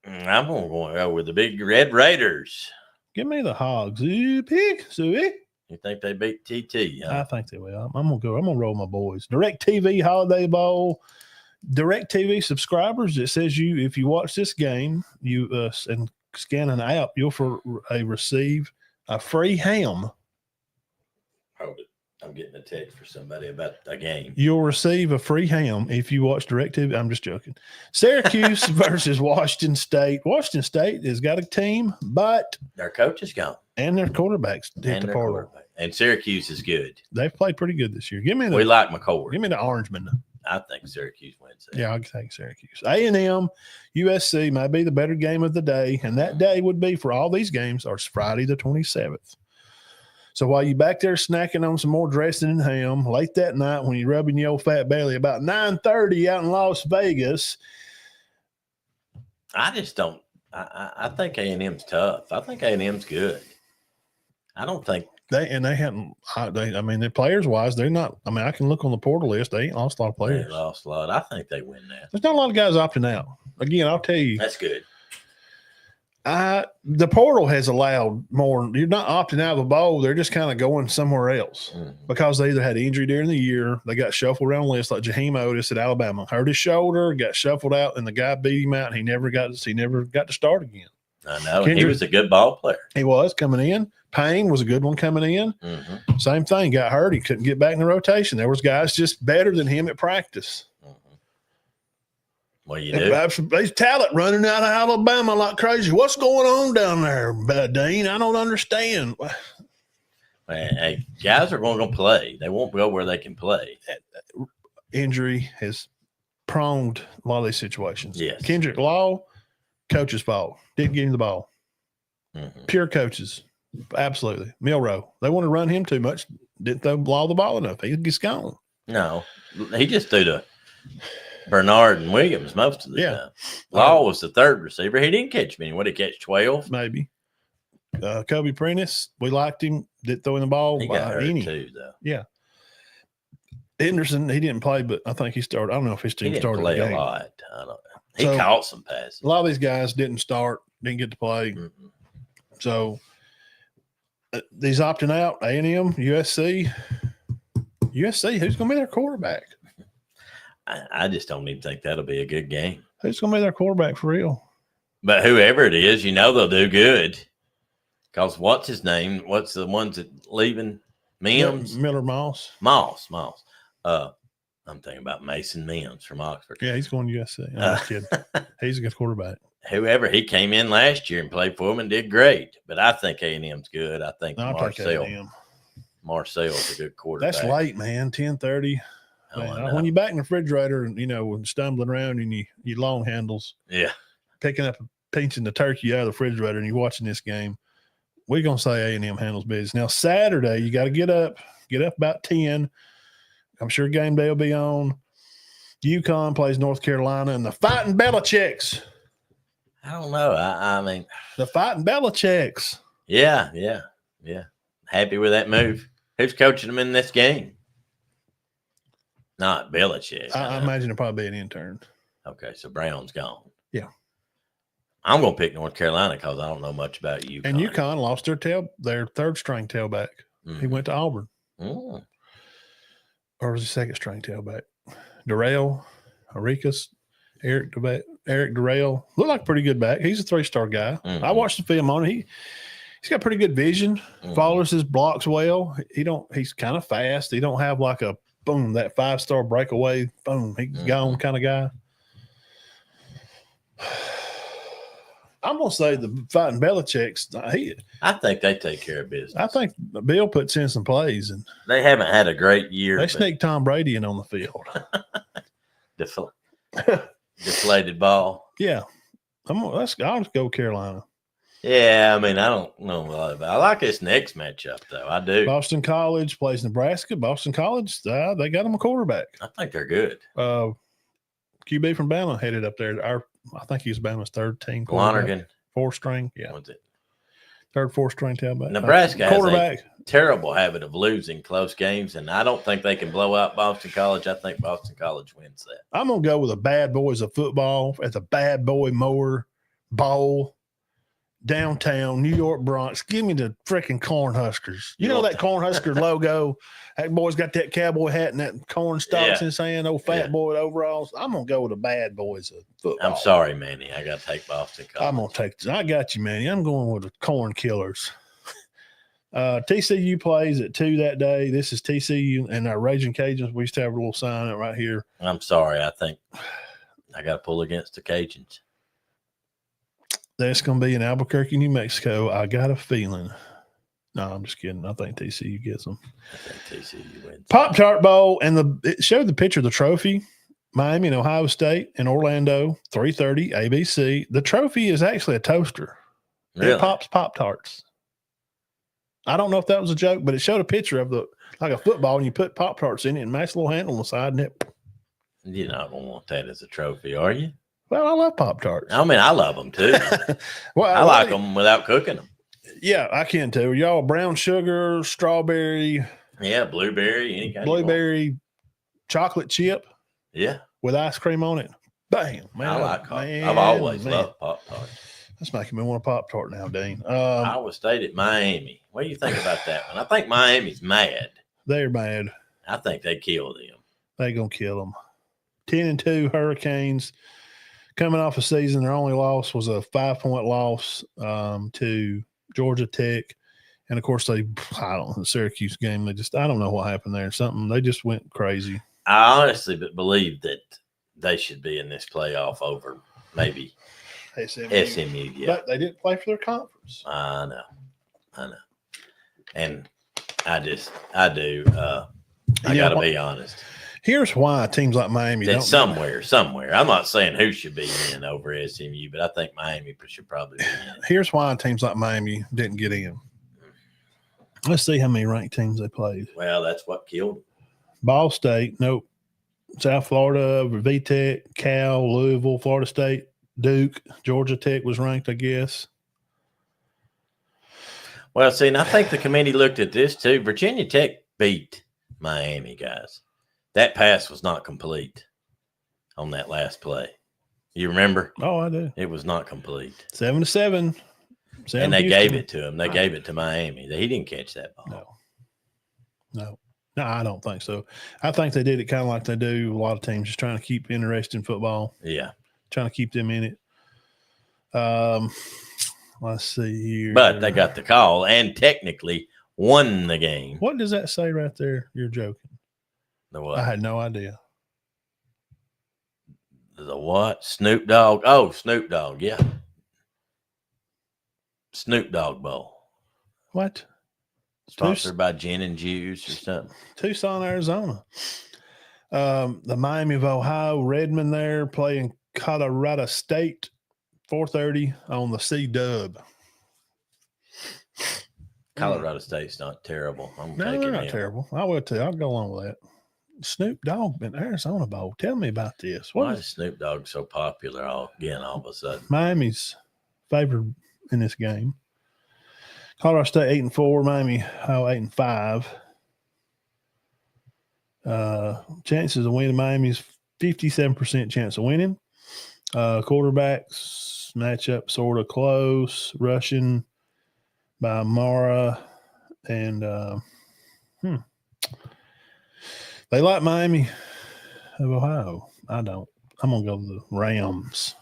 I'm going to go with the big Red Raiders. Give me the Hogs. Pig, Suey. You think they beat TT? Huh? I think they will. I'm gonna go. I'm gonna roll my boys. Direct TV Holiday Bowl, DirecTV subscribers, it says if you watch this game, and scan an app, you'll receive a free ham. Hold it. I'm getting a text for somebody about a game. You'll receive a free ham if you watch DirecTV. I'm just joking. Syracuse versus Washington State. Washington State has got a team, but Their coach is gone. and their quarterbacks hit And the their portal. quarterback. And Syracuse is good. They've played pretty good this year. We like McCord. Give me the Orangeman. I think Syracuse wins that. Yeah, I'll take Syracuse. A&M, USC might be the better game of the day, and that day would be for all these games are Friday the 27th. So while you back there snacking on some more dressing and ham, late that night when you're rubbing your old fat belly, about 9:30 out in Las Vegas. I just don't. I think A&M's tough. I think A&M's good. I don't think They haven't. They're players wise, they're not. I mean, I can look on the portal list. They ain't lost a lot of they players. lost a lot. I think they win that. There's not a lot of guys opting out. Again, I'll tell you, That's good. the portal has allowed more. You're not opting out of the bowl. They're just kind of going somewhere else because they either had injury during the year, they got shuffled around the list, like Jaheim Otis at Alabama, hurt his shoulder, got shuffled out, and the guy beat him out, and he never got to start again. I know. He was a good ball player. He was coming in. Payne was a good one coming in. Mm-hmm. Same thing. Got hurt. He couldn't get back in the rotation. There was guys just better than him at practice. Mm-hmm. What do you do? There's talent running out of Alabama like crazy. What's going on down there, Dean? I don't understand. Man, hey, guys are going to play. They won't go where they can play. Injury has pronged a lot of these situations. Yes. Kendrick Law, coach's fault. Didn't get him the ball. Mm-hmm. Pure coaches. Absolutely. Milrow. They want to run him too much. Didn't throw Law the ball enough. He's gone. No, he just threw to Bernard and Williams most of the time. Law was the third receiver. He didn't catch many. What did he catch? 12? Maybe. Kobe Prentice, we liked him. Didn't throw in the ball. He got hurt too, though. Yeah. Henderson, he didn't play, but I think he started. I don't know if his team He didn't started play the a game. lot. I don't know. He caught some passes. A lot of these guys didn't start, didn't get to play. Mm-hmm. So these opting out, A&M, USC, who's going to be their quarterback? I just don't even think that'll be a good game. Who's going to be their quarterback for real? But whoever it is, they'll do good. Because what's his name? What's the ones that leaving? Mims? Miller Moss. Moss. I'm thinking about Mason Mims from Oxford. Yeah, he's going to USC. I'm just kidding. He's a good quarterback. Whoever, he came in last year and played for him and did great. But I think A&M's good. I think I'll take A&M. Marcel's a good quarterback. That's late, man. 10:30. Oh, Man, when you're back in the refrigerator and and stumbling around and you long handles, yeah, pinching the turkey out of the refrigerator and you're watching this game, we're gonna say A&M handles business. Now Saturday, you got to get up about 10. I'm sure game day will be on. UConn plays North Carolina and the Fighting Belichicks. I don't know. I mean, the Fighting Belichicks. Yeah. Happy with that move. Who's coaching them in this game? Not Belichick. I imagine it'll probably be an intern. Okay, so Brown's gone. Yeah. I'm going to pick North Carolina because I don't know much about UConn. And UConn lost their third string tailback. Mm-hmm. He went to Auburn. Mm. Or was he second string tailback? Darrell, Arikas, Eric Darrell. Looked like a pretty good back. He's a 3-star guy. Mm-hmm. I watched the film on it. He's got pretty good vision, follows his blocks well. He's kind of fast. He don't have like a boom, that 5-star breakaway, boom, he's gone kind of guy. I'm gonna say the Fighting Belichick's. I think they take care of business. I think Bill puts in some plays, and they haven't had a great year. They sneak Tom Brady in on the field. Deflated ball. Yeah, I'll just go Carolina. Yeah, I mean, I don't know a lot about. I like this next matchup though. I do. Boston College plays Nebraska. Boston College, they got them a quarterback. I think they're good. QB from Bama headed up there. I think he's Bama's third team. Lonergan, 4th string. Yeah, what's it? 3rd, 4th string tailback. Nebraska quarterback. Has a terrible habit of losing close games, and I don't think they can blow out Boston College. I think Boston College wins that. I'm gonna go with the Bad Boys of football at the Bad Boy Mower Bowl downtown New York Bronx. Give me the freaking Cornhuskers. You You know want that Cornhusker logo? That boy's got that cowboy hat and that corn stalks in his hand, old fat Yeah. boy with overalls. I'm going to go with the bad boys of football. I'm sorry, Manny. I got to take Boston College. I'm going to take this. I got you, man. I'm going with the Corn Killers. TCU plays at 2 that day. This is TCU and our Raging Cajuns. We used to have a little sign right here. I'm sorry. I think I got to pull against the Cajuns. That's going to be in Albuquerque, New Mexico. I got a feeling. No, I'm just kidding. I think TCU gets them. I think TCU wins. Pop-Tart Bowl, and it showed the picture of the trophy. Miami and Ohio State and Orlando, 3:30 ABC. The trophy is actually a toaster. Really? It pops Pop-Tarts. I don't know if that was a joke, but it showed a picture of like a football, and you put Pop-Tarts in it and nice little handle on the side. And You're not going to want that as a trophy, are you? well, I love Pop-Tarts. I mean, I love them too. Well, I like them without cooking them. Yeah, I can too. Y'all brown sugar, strawberry, Yeah, blueberry, any kind. You want. blueberry, chocolate chip Yeah, with ice cream on it. Bam, man! I like. man, I've always man. loved Pop Tarts. That's making me want a Pop-Tart now, Dean. Iowa State at Miami. What do you think about that one? I think Miami's mad. They're bad. I think they killed them. They gonna kill them. 10-2 Hurricanes coming off a season. Their only loss was a 5-point loss to Georgia Tech, and of course I don't know, the Syracuse game. I don't know what happened there. They just went crazy. I honestly believe that they should be in this playoff over maybe SMU. Yeah, But they didn't play for their conference. I know, and I do. I got to be honest. Here's why teams like Miami That don't. somewhere. I'm not saying who should be in over SMU, but I think Miami should probably be in. Here's why teams like Miami didn't get in. Let's see how many ranked teams they played. Well, that's what killed them. Ball State, nope. South Florida, VTech, Cal, Louisville, Florida State, Duke, Georgia Tech was ranked, I guess. Well, see, and I think the committee looked at this too. Virginia Tech beat Miami, guys. That pass was not complete on that last play. You remember? Oh, I do. It was not complete. 7-7. And they gave it to him. They gave it to Miami. He didn't catch that ball. No, I don't think so. I think they did it kind of like they do a lot of teams, just trying to keep interest in football, Yeah. trying to keep them in it. Let's see here. But they got the call and technically won the game. What does that say right there? You're joking. The what? I had no idea. The what? Snoop Dogg. Oh, Snoop Dogg. Yeah. Snoop Dogg Bowl. What? Sponsored by Gin and Juice or something. Tucson, Arizona. The Miami of Ohio, Redmond there playing Colorado State, 4:30 on the C-Dub. Colorado State's not terrible. I'm No, taking they're not them. terrible. I will too. I'll go along with that. Snoop Dogg in Arizona Bowl. Tell me about this. Why What is is Snoop Dogg so popular all of a sudden? Miami's favored in this game? Colorado State 8-4, Miami 8-5. Chances of winning, Miami's 57% chance of winning. Quarterbacks matchup sort of close. Rushing by Mara and they like Miami of Ohio. I don't. I'm gonna go with the Rams.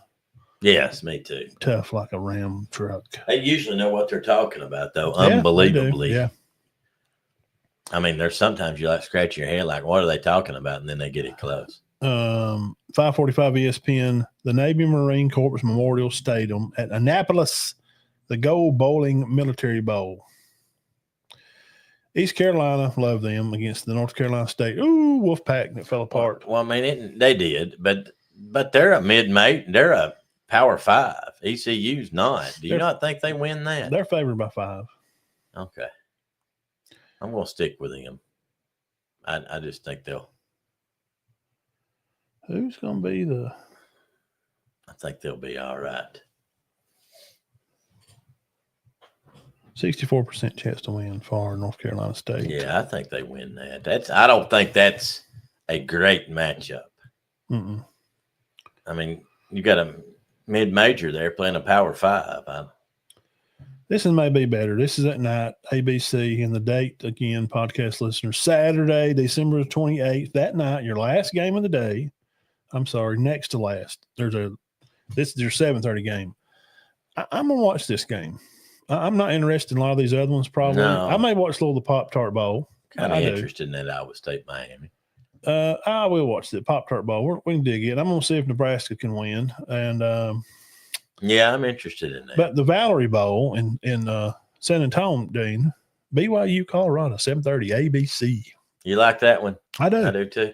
Yes, me too. Tough like a Ram truck. They usually know what they're talking about, though. Yeah, they do. Unbelievably. Yeah. I mean, there's sometimes you like scratch your head, like, what are they talking about? And then they get it close. 545 ESPN, the Navy Marine Corps Memorial Stadium at Annapolis, the Gold Bowling Military Bowl. East Carolina, love them against the North Carolina State. Ooh, Wolfpack that fell apart. Well, I mean, they did, but they're a mid-major. They're a Power 5. ECU's not. Do you not think they win that? They're favored by 5. Okay. I'm going to stick with them. I just think they'll. Who's going to be the? I think they'll be all right. 64% chance to win for North Carolina State. Yeah, I think they win that. I don't think that's a great matchup. Mm-mm. I mean, you got a mid-major there playing a Power 5. This one may be better. This is at night, ABC, and the date, again, podcast listeners, Saturday, December 28th. That night, your last game of the day. I'm sorry, next to last. This is your 7:30 game. I'm going to watch this game. I'm not interested in a lot of these other ones, probably. No. I may watch a little of the Pop-Tart Bowl. Kind of I do. interested in that Iowa State Miami. I will watch the Pop-Tart Bowl. We can dig it. I'm going to see if Nebraska can win. And yeah, I'm interested in that. but the Valerie Bowl in San Antonio, Dean, BYU, Colorado, 7:30 ABC. You like that one? I do. I do too.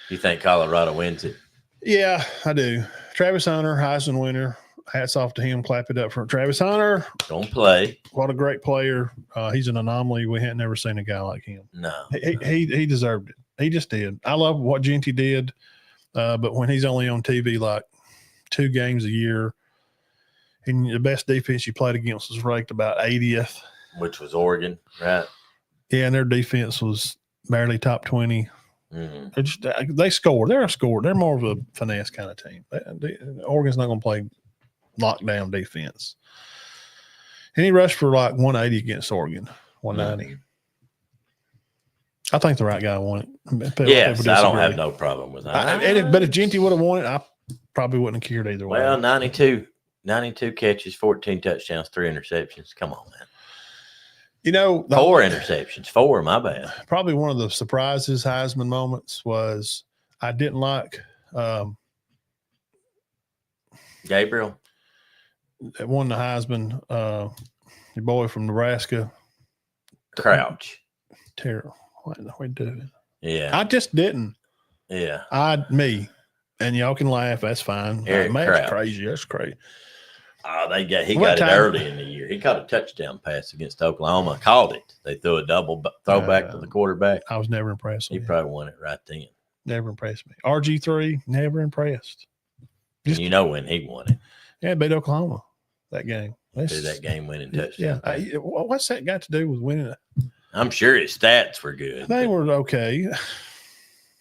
You think Colorado wins it? Yeah, I do. Travis Hunter, Heisman winner. Hats off to him. Clap it up for Travis Hunter. Don't play. What a great player. He's an anomaly. We had never seen a guy like him. No. He deserved it. He just did. I love what Genty did, but when he's only on TV like 2 games a year, and the best defense you played against was ranked about 80th. Which was Oregon, right? Yeah, and their defense was barely top 20. Mm-hmm. They score. They're a scorer. They're more of a finesse kind of team. Oregon's not going to play lockdown defense. And he rushed for like 180 against Oregon, 190. Mm-hmm. I think the right guy won it. Yes, I don't have no problem with that. But if Genty would have won it, I probably wouldn't have cared either way. Well, 92 catches, 14 touchdowns, 3 interceptions. Come on, man. You know, 4 interceptions. 4, my bad. Probably one of the surprises, Heisman moments was I didn't like Gabriel. that won the Heisman, your boy from Nebraska. Crouch. Terrible. What are we doing? Yeah. I just didn't. Yeah. Me. And y'all can laugh. That's fine. Eric Man, Crouch. that's crazy. That's crazy. Oh, he What got time? it early in the year. He caught a touchdown pass against Oklahoma. Called it. They threw a double throwback to the quarterback. I was never impressed He with him. probably won it right then. Never impressed me. RG3, never impressed. And you know when he won it. Yeah, beat Oklahoma that game. Threw that game-winning touchdown. Yeah. What's that got to do with winning it? I'm sure his stats were good. They were okay.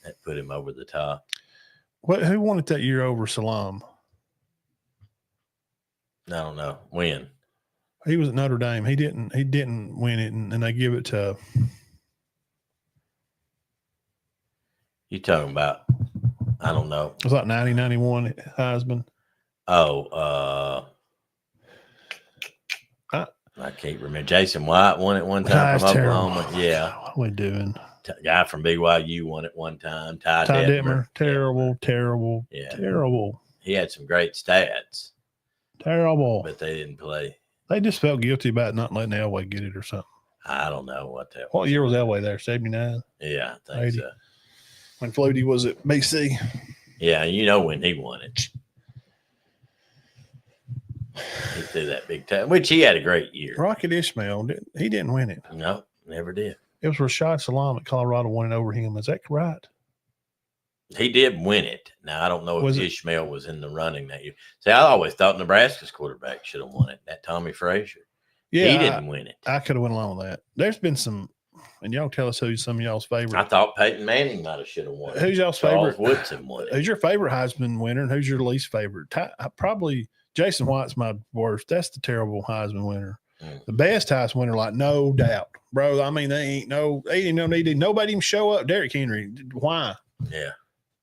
That put him over the top. Who won it that year over Salam? I don't know. When? He was at Notre Dame. He didn't win it, and they give it to. You talking about? I don't know. It was like 90-91 Heisman. Oh, I can't remember. Jason White won it one time That's from terrible. Oklahoma. Yeah. What are we doing? Guy from BYU won it one time. Ty Ty Detmer. Detmer. Terrible. Yeah. Terrible. He had some great stats, Terrible. but they didn't play. They just felt guilty about not letting Elway get it or something. I don't know what that was. What year was Elway there? 79? Yeah, I think 80. so. When Flutie was at BC. Yeah, you know when he won it. He threw that big time, which he had a great year. Rocket Ismail, he didn't win it. No, never did. It was Rashad Salam at Colorado winning over him. Is that right? He did win it. Now, I don't know Was if it? Ishmael was in the running that year. See, I always thought Nebraska's quarterback should have won it. That Tommy Frazier. Yeah, He didn't win it. I could have went along with that. There's been some, and y'all tell us who's some of y'all's favorite. I thought Peyton Manning might have should have won it. Who's y'all's Charles favorite? Woodson won it. Who's your favorite Heisman winner, and who's your least favorite? Probably Jason White's my worst. That's the terrible Heisman winner. Mm. The best Heisman winner, like no doubt, bro. I mean, they ain't nobody even show up. Derrick Henry, why? Yeah.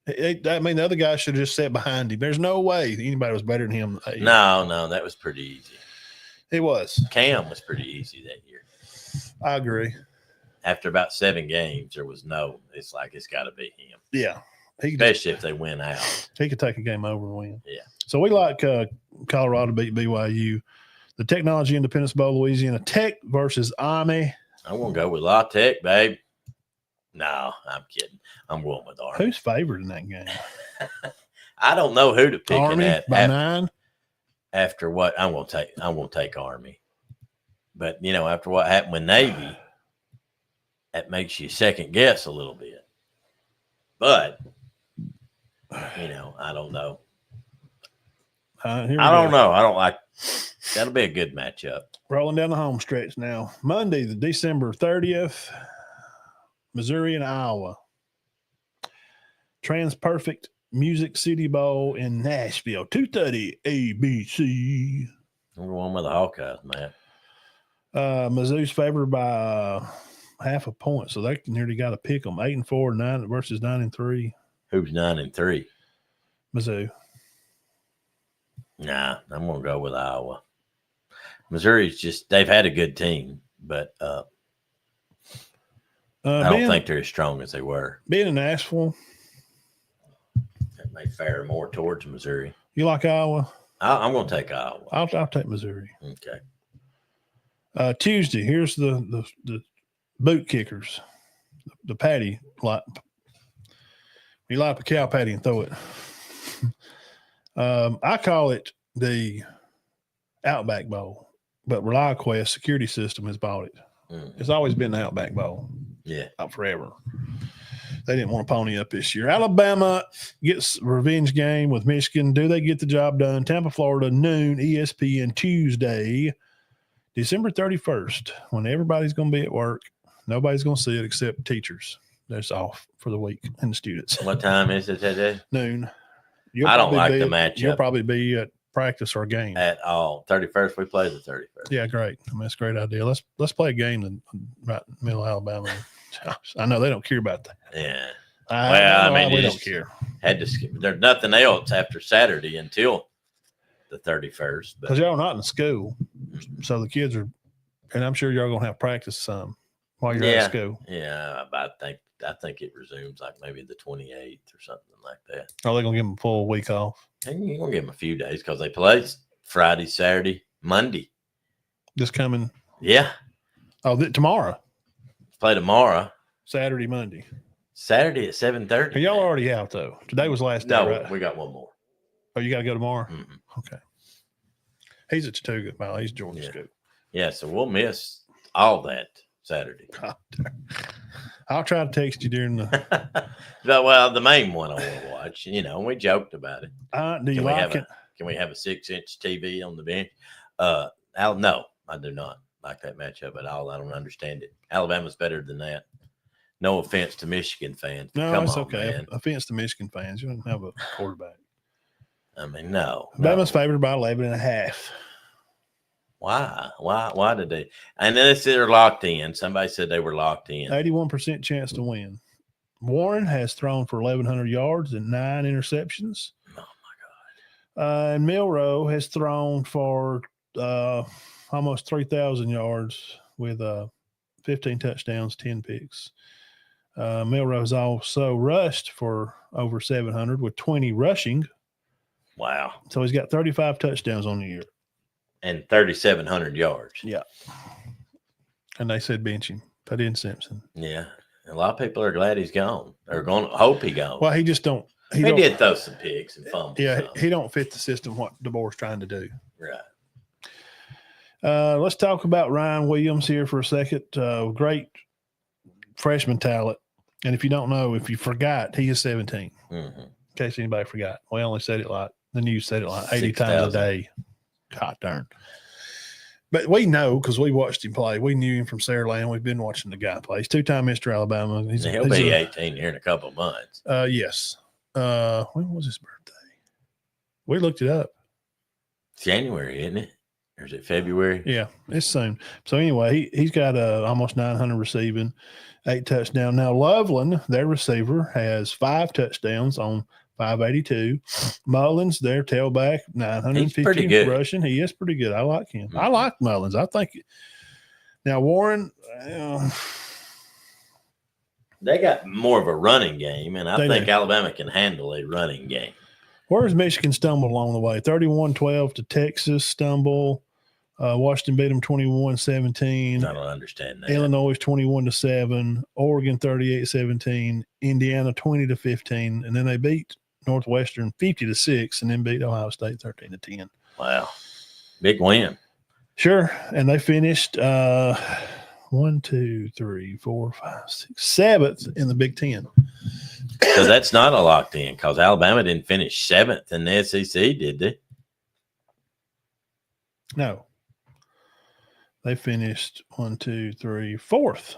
I mean, the other guy should have just sat behind him. There's no way anybody was better than him. No, that was pretty easy. It was. Cam was pretty easy that year. I agree. After about 7 games, there was it's like it's got to be him, Yeah, especially if they win out. he could take a game over and win. Yeah. So we like Colorado beat BYU. The Technology Independence Bowl, Louisiana Tech versus Army. I'm going to go with La Tech, babe. No, I'm kidding. I'm going with Army. Who's favored in that game? I don't know who to pick in Army that. by 9. After what I'm going to take Army. But after what happened with Navy, that makes you second guess a little bit. But I don't know. Here we I don't go. know. I don't like. That'll be a good matchup. Rolling down the home stretch now. Monday, the December 30th, Missouri and Iowa. TransPerfect Music City Bowl in Nashville. 2:30 ABC. I'm going with the Hawkeyes, Matt. Mizzou's favored by half a point, so they nearly got to pick them. 8-4, 9 versus 9-3. Who's 9-3? Mizzou. Nah, I'm going to go with Iowa. Missouri's they've had a good team, but I don't think they're as strong as they were. Being in Nashville, That may fare more towards Missouri. you like Iowa? I'm going to take Iowa. I'll take Missouri. Okay. Tuesday, here's the boot kickers. The patty, you light up a cow patty and throw it. I call it the Outback Bowl, but ReliaQuest security system has bought it. Mm-hmm. It's always been the Outback Bowl. Yeah. Out forever. They didn't want to pony up this year. Alabama gets a revenge game with Michigan. Do they get the job done? Tampa, Florida, noon, ESPN, Tuesday, December 31st, when everybody's going to be at work. Nobody's going to see it except teachers. That's off for the week and the students. What time is it today? Noon. I don't like the matchup. You'll probably be at practice or a game. At all. 31st, we play the 31st. Yeah, great. I mean, that's a great idea. Let's play a game in right in the middle of Alabama. I know they don't care about that. Yeah. We don't care. Had to skip. There's nothing else after Saturday until the 31st. Because y'all not in school. So the kids are, and I'm sure y'all going to have practice some while you're at school. Yeah, but I think it resumes like maybe the 28th or something like that. Are they going to give them a full week off? And you're going to give them a few days because they play Friday, Saturday, Monday. This coming? Yeah. Oh, tomorrow. Play tomorrow. Saturday, Monday. Saturday at 7:30. Are y'all already out, though? Today was last day, No, right? we got one more. Oh, you got to go tomorrow? Mm-hmm. Okay. He's at Chattooga. Well, he's Georgia School. Yeah, so we'll miss all that Saturday. I'll try to text you during the. Well, the main one I want to watch. We joked about it. Do you like it? Can we have a 6-inch TV on the bench? No, I do not like that matchup at all. I don't understand it. Alabama's better than that. No offense to Michigan fans. No, it's okay. Man. Offense to Michigan fans. You don't have a quarterback. I mean, no. Alabama's favored by 11.5. Why? Why did they? And then they're locked in. Somebody said they were locked in. 81% chance to win. Warren has thrown for 1,100 yards and 9 interceptions. Oh, my God. And Milroe has thrown for almost 3,000 yards with 15 touchdowns, 10 picks. Milroe has also rushed for over 700 with 20 rushing. Wow. So he's got 35 touchdowns on the year. And 3,700 yards. Yeah. And they said bench him. Put in Simpson. Yeah. A lot of people are glad he's gone. They're going to hope he gone. Well, he just don't. He did throw some picks and fumbles. Yeah, he don't fit the system what DeBoer's trying to do. Right. Let's talk about Ryan Williams here for a second. Great freshman talent. And if you don't know, if you forgot, he is 17. Mm-hmm. In case anybody forgot. We only said it like, the news said it like 80 times a day. God darn. But we know because we watched him play. We knew him from Saraland. We've been watching the guy play. He's 2-time Mr. Alabama. He'll be 18 here in a couple of months. Yes. When was his birthday? We looked it up. January, isn't it? Or is it February? Yeah, it's soon. So anyway, he's got almost 900 receiving, 8 touchdowns. Now Loveland, their receiver, has 5 touchdowns on 582. Mullins, their tailback, 950 rushing. He is pretty good. I like him. Mm-hmm. I like Mullins. I think. Now Warren, they got more of a running game, and I think Alabama can handle a running game. Where does Michigan stumble along the way? 31-12 to Texas stumble. Washington beat them 21-17. I don't understand that. Illinois 21-7. Oregon 38-17. Indiana 20-15, and then they beat Northwestern 50-6, and then beat Ohio State 13-10. Wow, big win. Sure, and they finished 1, 2, 3, 4, 5, 6, 7th in the Big Ten. So that's not a locked in because Alabama didn't finish 7th in the SEC, did they? No. They finished 1, 2, 3, 4th.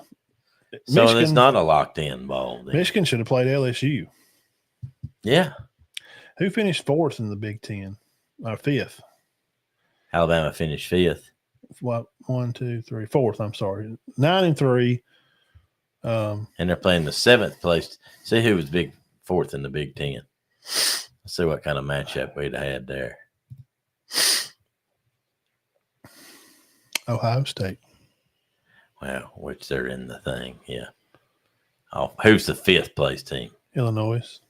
So it's not a locked in ball. Then. Michigan should have played LSU. Yeah. Who finished 4th in the Big Ten? Or 5th? Alabama finished fifth. What? 1, 2, 3, fourth. I'm sorry. 9-3. And they're playing the 7th place. See who was big fourth in the Big Ten. Let's see what kind of matchup we'd had there. Ohio State. Well, which they're in the thing, yeah. Oh, who's the 5th place team? Illinois.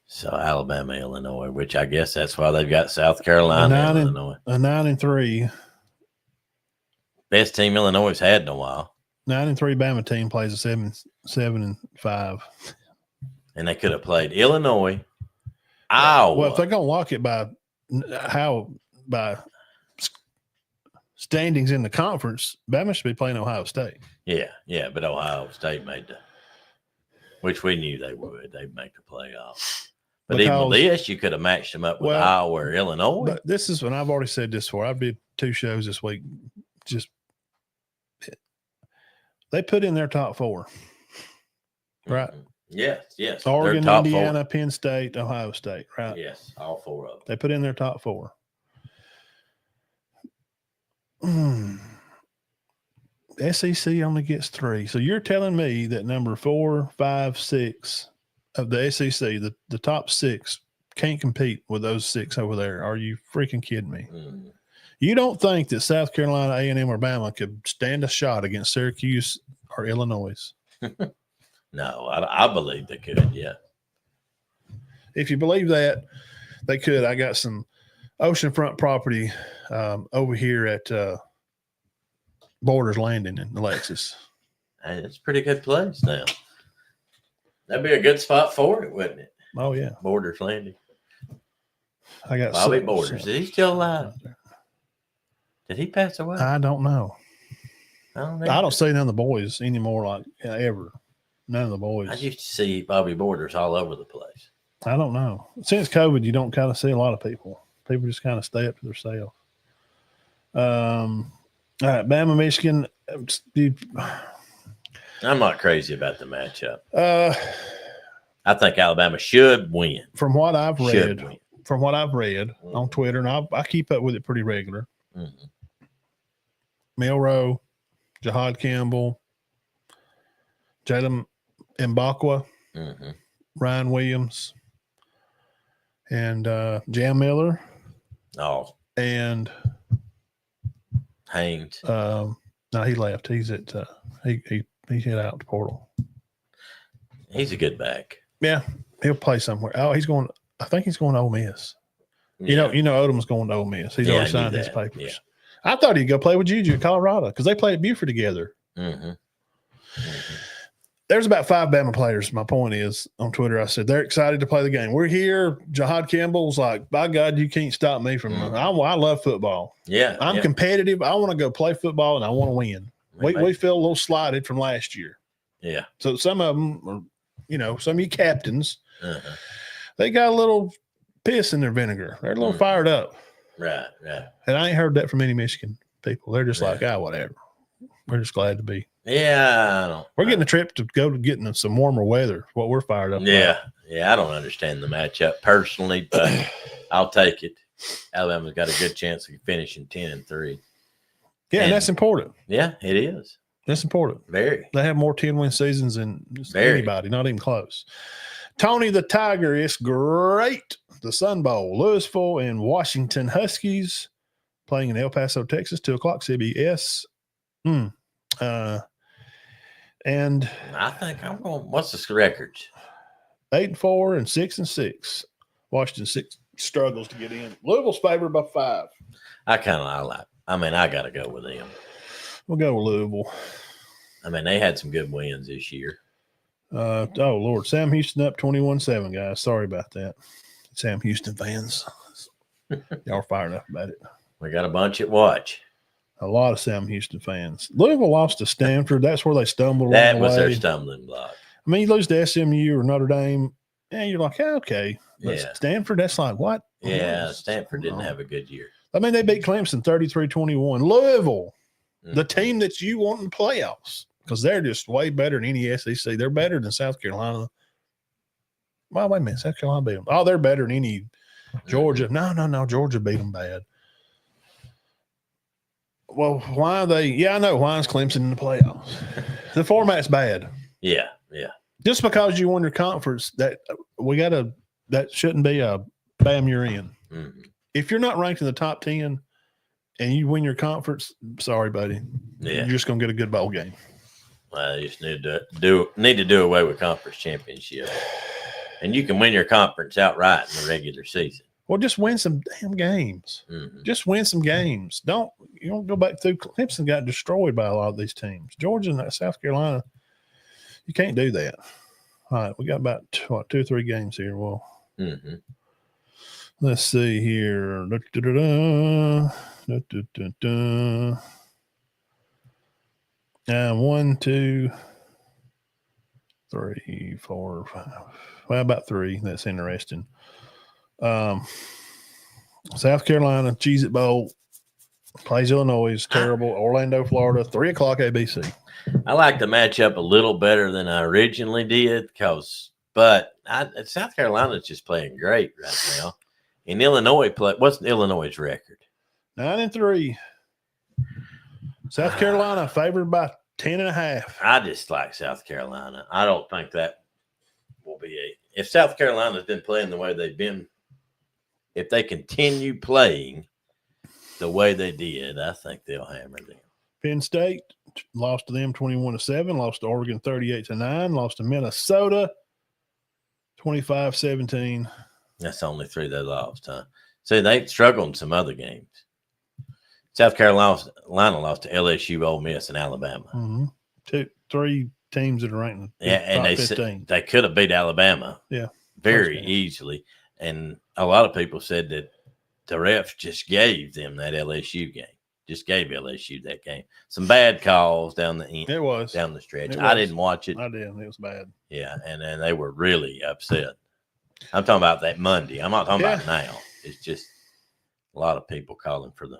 So Alabama, Illinois, which I guess that's why they've got South Carolina, Illinois. A 9-3. Best team Illinois had in a while. 9-3 Bama team plays a 7-5. And they could have played Illinois, Iowa. Well, if they're gonna walk it by standings in the conference, Bama should be playing Ohio State. Yeah, but Ohio State made which we knew they would. They'd make the playoffs. But even with this, you could have matched them up with Iowa or Illinois. But this is when I've already said this before. I did 2 shows this week. Just they put in their top 4, right? Mm-hmm. Yes. Oregon, Indiana, 4. Penn State, Ohio State, right? Yes, all 4 of them. They put in their top 4. SEC only gets 3. So you're telling me that number 4, 5, 6 of the SEC, the top 6, can't compete with those 6 over there? Are you freaking kidding me? Mm. You don't think that South Carolina, A&M, or Bama could stand a shot against Syracuse or Illinois? No, I believe they could, yeah. If you believe that, they could. I got some oceanfront property over here at Borders Landing in Alexis. Hey, it's a pretty good place now. That'd be a good spot for it, wouldn't it? Oh, yeah. Borders Landing. I got Bobby Borders. Is he still alive? Did he pass away? I don't know. I don't see none of the boys anymore, like ever. None of the boys. I used to see Bobby Borders all over the place. I don't know. Since COVID, you don't kind of see a lot of people. People just kind of stay up to themselves. All right, Bama, Michigan. I'm not crazy about the matchup. I think Alabama should win. From what I've read on Twitter, and I keep up with it pretty regular. Mm-hmm. Milroe, Jahad Campbell, Jalen Mbakwa, mm-hmm. Ryan Williams, and Jam Miller. Oh, and Haynes. No, he left. He's at he hit out the portal. He's a good back. Yeah, he'll play somewhere. Oh, he's going. I think he's going to Ole Miss. Yeah. You know, Odom's going to Ole Miss. He's already signed his papers. Yeah. I thought he'd go play with Juju at Colorado because they played at Buford together. Mm-hmm. Mm-hmm. There's about 5 Bama players. My point is, on Twitter, I said they're excited to play the game. We're here. Jahad Campbell's like, by God, you can't stop me from. I love football. Yeah, I'm competitive. I want to go play football and I want to win. We feel a little slighted from last year. Yeah. So some of them are, some of you captains, they got a little piss in their vinegar. They're a little fired up. Right. And I ain't heard that from any Michigan people. They're just like, whatever. We're just glad to be. Yeah, we're getting a trip to go to getting some warmer weather. What we're fired up about. Yeah. I don't understand the matchup personally, but I'll take it. Alabama's got a good chance of finishing 10-3. Yeah, and that's important. Yeah, it is. That's important. Very. They have more 10-win seasons than anybody, not even close. Tony the Tiger is great. The Sun Bowl, Louisville and Washington Huskies playing in El Paso, Texas, 2:00 CBS. And I think I'm going. What's the records? 8-4 and 6-6. Washington struggles to get in. Louisville's favored by 5. I got to go with them. We'll go with Louisville. I mean, they had some good wins this year. Oh Lord, Sam Houston up 21-7, guys. Sorry about that, Sam Houston fans. Y'all are fired up about it. We got a bunch at watch. A lot of Sam Houston fans. Louisville lost to Stanford. That's where they stumbled. That was their stumbling block. I mean, you lose to SMU or Notre Dame, and you're like, okay. But Stanford, that's like what? Yeah, Stanford didn't have a good year. I mean, they beat Clemson 33-21. Louisville, the team that you want in playoffs, because they're just way better than any SEC. They're better than South Carolina. Well, wait a minute. South Carolina beat them. Oh, they're better than any Georgia. No. Georgia beat them bad. Well, why are they? Yeah, I know. Why is Clemson in the playoffs? The format's bad. Yeah. Just because you won your conference, that shouldn't be a bam, you're in. Mm-hmm. If you're not ranked in the top 10 and you win your conference, sorry, buddy. Yeah. You're just going to get a good bowl game. Well, you just need to do away with conference championship, and you can win your conference outright in the regular season. Well, just win some damn games. Mm-hmm. Just win some games. You don't go back through. Clemson got destroyed by a lot of these teams. Georgia and South Carolina, you can't do that. All right, we got about 2 or 3 games here. Well, Mm-hmm. let's see here. And 1, 2, 3, 4, 5. Well, about 3. That's interesting. South Carolina, Cheez-It Bowl, plays Illinois, terrible. Orlando, Florida, 3:00 ABC. I like the matchup a little better than I originally did but South Carolina's just playing great right now. And Illinois what's Illinois' record? 9-3. South Carolina favored by 10.5. I just like South Carolina. I don't think that will be if South Carolina's been playing the way they've been, if they continue playing the way they did, I think they'll hammer them. Penn State lost to them 21-7, lost to Oregon 38-9, lost to Minnesota 25-17. That's the only 3 they lost, huh? See, they struggled in some other games. South Carolina lost to LSU, Ole Miss, and Alabama. Mm-hmm. 3 teams that are ranked in and top 15. They could have beat Alabama very easily. And a lot of people said that the refs just gave them that LSU game. Just gave LSU that game. Some bad calls down the end. It was. Down the stretch. I didn't watch it. I did. It was bad. Yeah, and then they were really upset. I'm talking about that Monday. I'm not talking about now. It's just a lot of people calling for the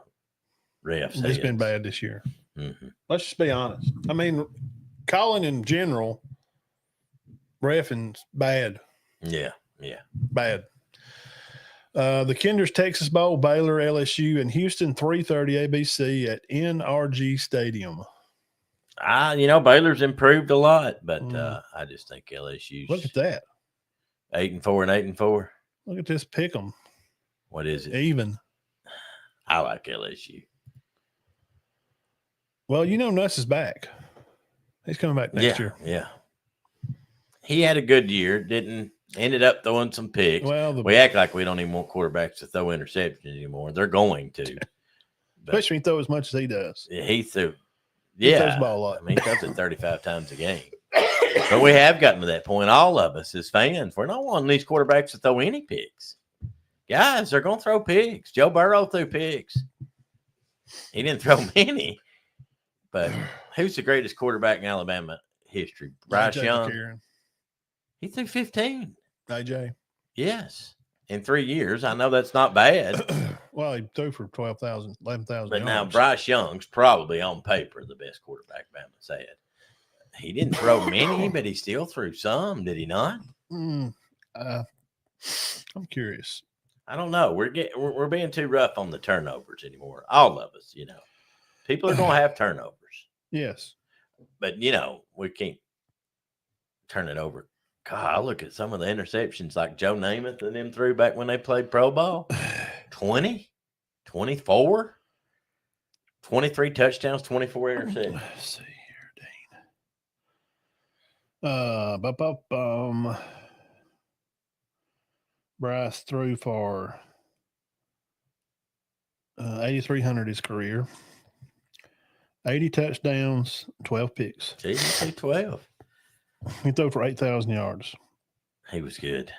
refs. It's been bad this year. Mm-hmm. Let's just be honest. I mean, calling in general, reffing's bad. Yeah. Bad. The Kinder's Texas Bowl, Baylor, LSU, and Houston, 3:30 ABC at NRG Stadium. Baylor's improved a lot, but I just think LSU's. Look at that. 8-4 and 8-4. Look at this pick 'em. What is it? Even. I like LSU. Well, Nuss is back. He's coming back next year. Yeah. He had a good year. Ended up throwing some picks. Well, we act like we don't even want quarterbacks to throw interceptions anymore. They're going to. Especially when he throws as much as he does. He threw. He throws the ball a lot. I mean, he throws it 35 times a game. But we have gotten to that point, all of us as fans. We're not wanting these quarterbacks to throw any picks. Guys, they're going to throw picks. Joe Burrow threw picks. He didn't throw many. But who's the greatest quarterback in Alabama history? Bryce Young. McCarron. He threw 15. AJ. Yes. In 3 years. I know that's not bad. Well, he threw for 11,000 But yards. now Bryce Young's probably on paper the best quarterback Bama's had. He didn't throw many, but he still threw some, did he not? I'm curious. I don't know. We're being too rough on the turnovers anymore. All of us, People are going to have turnovers. Yes. But, we can't turn it over. God, I look at some of the interceptions like Joe Namath and them threw back when they played pro ball. 20, 24, 23 touchdowns, 24 interceptions. Let's see here, Dane. Bryce threw for 8,300 his career. 80 touchdowns, 12 picks. Gee, he threw 12. He threw for 8,000 yards. He was good.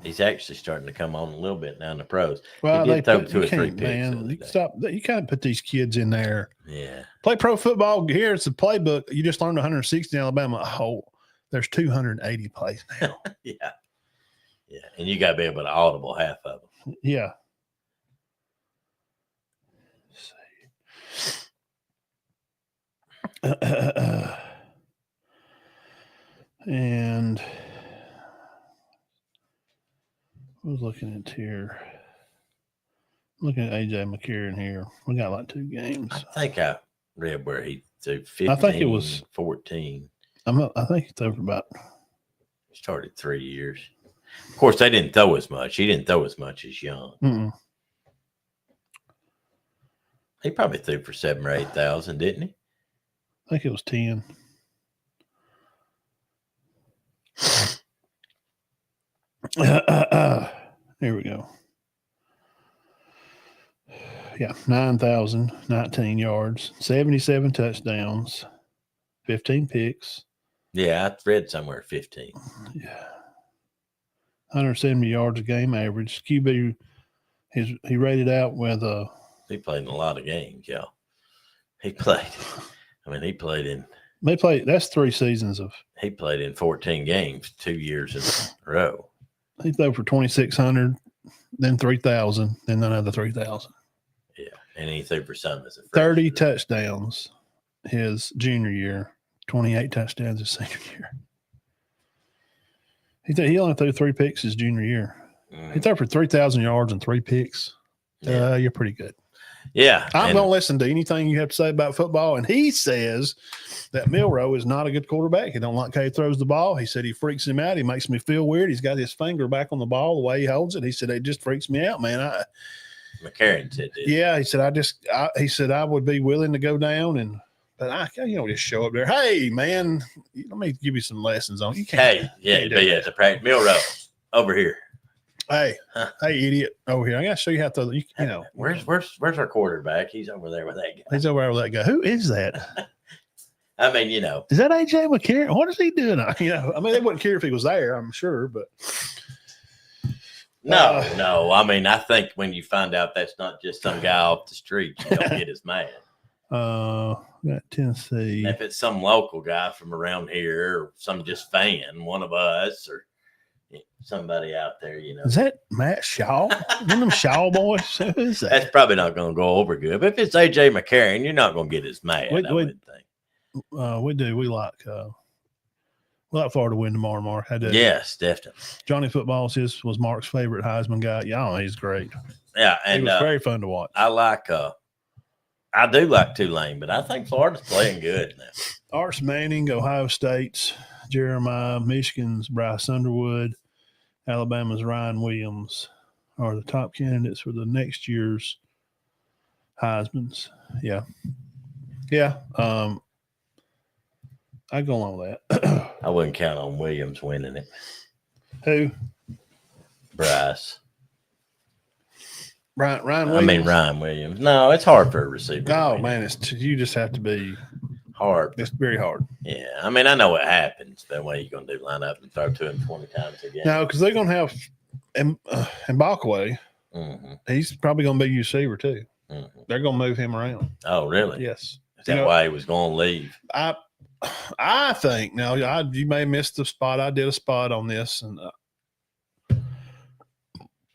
He's actually starting to come on a little bit now in the pros. Well, he did throw 2 or 3 picks. Man, you can't put these kids in there. Yeah. Play pro football. Here's the playbook. You just learned 160 in Alabama. Oh, there's 280 plays now. Yeah. And you got to be able to audible half of them. Yeah. And I was looking at here. Looking at AJ McCarron here. We got like 2 games. I think I read where he threw 15, I think it was 14. I think it's over about. Started 3 years. Of course, they didn't throw as much. He didn't throw as much as Young. Mm-mm. He probably threw for 7,000 or 8,000, didn't he? I think it was 10. Here we go. Yeah, 9,019 yards, 77 touchdowns, 15 picks. Yeah, I read somewhere 15. Yeah. 170 yards a game average. QB, he rated out with He played in a lot of games, y'all. He played. I mean, he played in. That's 3 seasons of. He played in 14 games, 2 years in a row. He threw for 2,600, then 3,000, then another 3,000. Yeah, and he threw for some as a 30 freshman. touchdowns his junior year, 28 touchdowns his senior year. He only threw 3 picks his junior year. Mm. He threw for 3,000 yards and 3 picks. Yeah. You're pretty good. Yeah, I'm going to listen to anything you have to say about football. And he says that Milroe is not a good quarterback. He don't like how he throws the ball. He said he freaks him out. He makes me feel weird. He's got his finger back on the ball the way he holds it. He said it just freaks me out, man. McCarron said that. Yeah, he said he said I would be willing to go down but I just show up there. Hey, man, let me give you some lessons on. You can't. Hey, yeah, you'd be at the practice. Milroe over here. Hey, hey, idiot, over here. I got to show you how to. You know, where's our quarterback? He's over there with that guy. He's over there with that guy. Who is that? I mean, you know, is that AJ McCarron? What is he doing? You know, I mean, they wouldn't care if he was there. I'm sure, but no. I mean, I think when you find out that's not just some guy off the street, you don't get as mad. Got Tennessee. If it's some local guy from around here, or some just fan, one of us, or somebody out there, you know. Is that Matt Shaw? One of them Shaw boys? Who is that? That's probably not going to go over good. But if it's AJ McCarron, you're not going to get as mad. I would think. We do. We like Florida to win tomorrow, Mark. I do. Yes, definitely. Johnny Footballs was Mark's favorite Heisman guy. Yeah, he's great. Yeah, and he was very fun to watch. I do like Tulane, but I think Florida's playing good now. Arch Manning, Ohio State's Jeremiah, Michigan's Bryce Underwood, Alabama's Ryan Williams are the top candidates for the next year's Heismans. Yeah. Yeah. I go along with that. I wouldn't count on Williams winning it. Who? Bryce. Ryan Williams. I mean Ryan Williams. No, it's hard for a receiver. No, man, you just have to be hard. It's very hard. Yeah, I mean, I know what happens. That way you're going to do line up and throw to him 20 times a game. No, because they're going to have Mbakwe. Mm-hmm. He's probably going to be receiver too. Mm-hmm. They're going to move him around. Oh, really? Yes. Is that why he was going to leave? I think now you may have missed the spot. I did a spot on this, and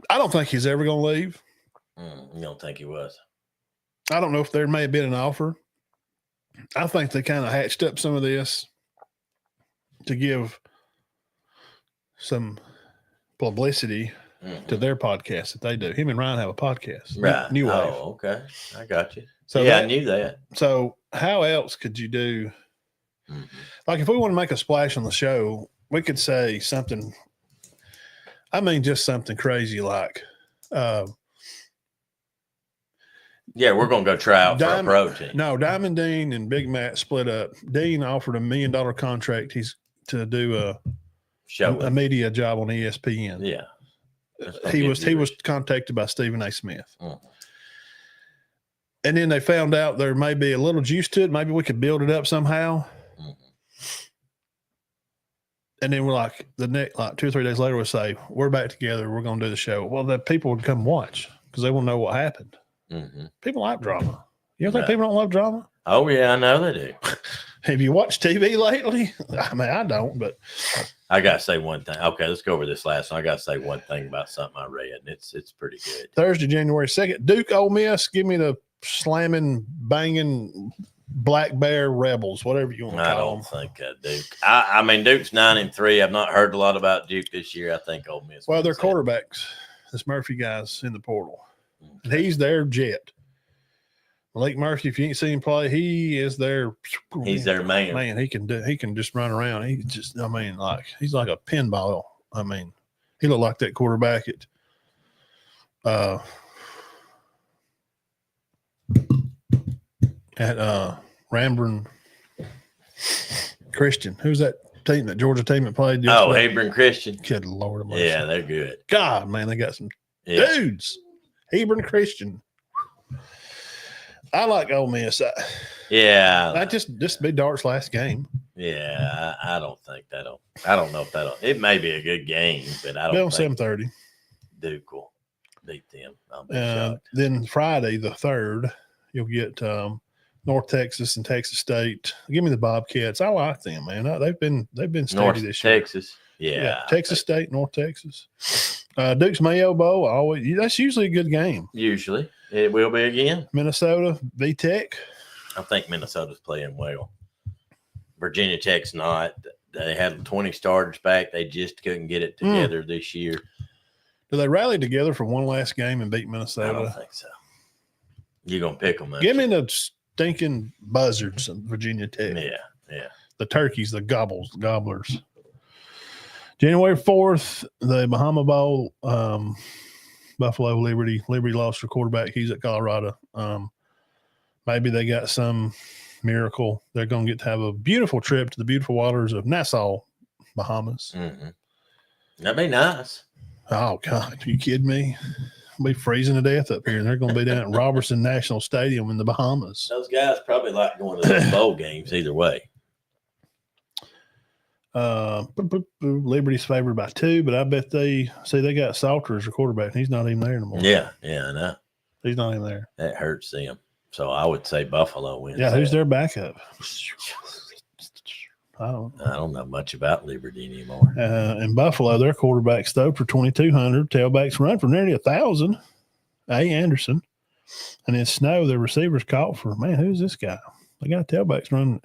I don't think he's ever going to leave. You don't think he was? I don't know if there may have been an offer. I think they kind of hatched up some of this to give some publicity to their podcast that they do. Him and Ryan have a podcast. Right. New Wave. Oh, okay. I got you. So yeah, I knew that. So how else could you do? Mm-hmm. Like if we want to make a splash on the show, we could say something. I mean, just something crazy like, yeah, we're going to go try out for a pro team. No, Diamond Dean and Big Matt split up. Dean offered $1 million contract. He's to do a media job on ESPN. Yeah. He was contacted by Stephen A. Smith. And then they found out there may be a little juice to it. Maybe we could build it up somehow. And then we're like 2 or 3 days later, we'll say, we're back together. We're going to do the show. Well, the people would come watch because they want to know what happened. People like drama. You don't think people don't love drama? Oh, yeah, I know they do. Have you watched TV lately? I mean, I don't, but I got to say one thing. Okay, let's go over this last one. I got to say one thing about something I read, and it's pretty good. Thursday, January 2nd, Duke Ole Miss. Give me the slamming, banging Black Bear Rebels, whatever you want to call them. I don't think Duke. I mean, Duke's 9-3. I've not heard a lot about Duke this year. I think Ole Miss. Well, their quarterbacks, this Murphy guy's in the portal. And he's their jet. Malik Murphy, if you ain't seen him play, he is their. He's their man. Man, he can just run around. He's like a pinball. I mean, he looked like that quarterback at Ramburn Christian. Who's that team, that Georgia team that played? Oh, Hebron Christian. Good Lord of mercy. Yeah, they're good. God, man, they got some Yeah. dudes. Hebron Christian. I like Ole Miss. Yeah. This be Dart's last game. Yeah. I don't think that'll. I don't know if that'll. It may be a good game, but I Be don't on think 7:30. Duke will beat them. I'll be shocked. Then Friday the 3rd, you'll get North Texas and Texas State. Give me the Bobcats. I like them, man. They've been steady North this year. Texas. Yeah. Texas State, North Texas. Duke's Mayo Bowl. That's usually a good game. Usually it will be again. Minnesota VTech. I think Minnesota's playing well. Virginia Tech's not. They had 20 starters back. They just couldn't get it together this year. Do they rally together for one last game and beat Minnesota? I don't think so. You're gonna pick them. Give me the stinking buzzards of Virginia Tech. Yeah. The turkeys, the gobblers. January 4th, the Bahama Bowl, Buffalo Liberty. Liberty lost their quarterback. He's at Colorado. Maybe they got some miracle. They're going to get to have a beautiful trip to the beautiful waters of Nassau, Bahamas. Mm-hmm. That'd be nice. Oh, God. Are you kidding me? I'll be freezing to death up here. And they're going to be down at Robertson National Stadium in the Bahamas. Those guys probably like going to those bowl games either way. Liberty's favored by 2, but I bet they got Salter as their quarterback. And he's not even there anymore. Yeah, I know. He's not even there. That hurts them. So I would say Buffalo wins. Yeah, who's that. their backup? I don't know much about Liberty anymore. In Buffalo, their quarterback stowed for 2,200. Tailbacks run for nearly 1,000. A. Anderson. And in Snow, the receivers caught for, man, who's this guy? They got tailbacks running.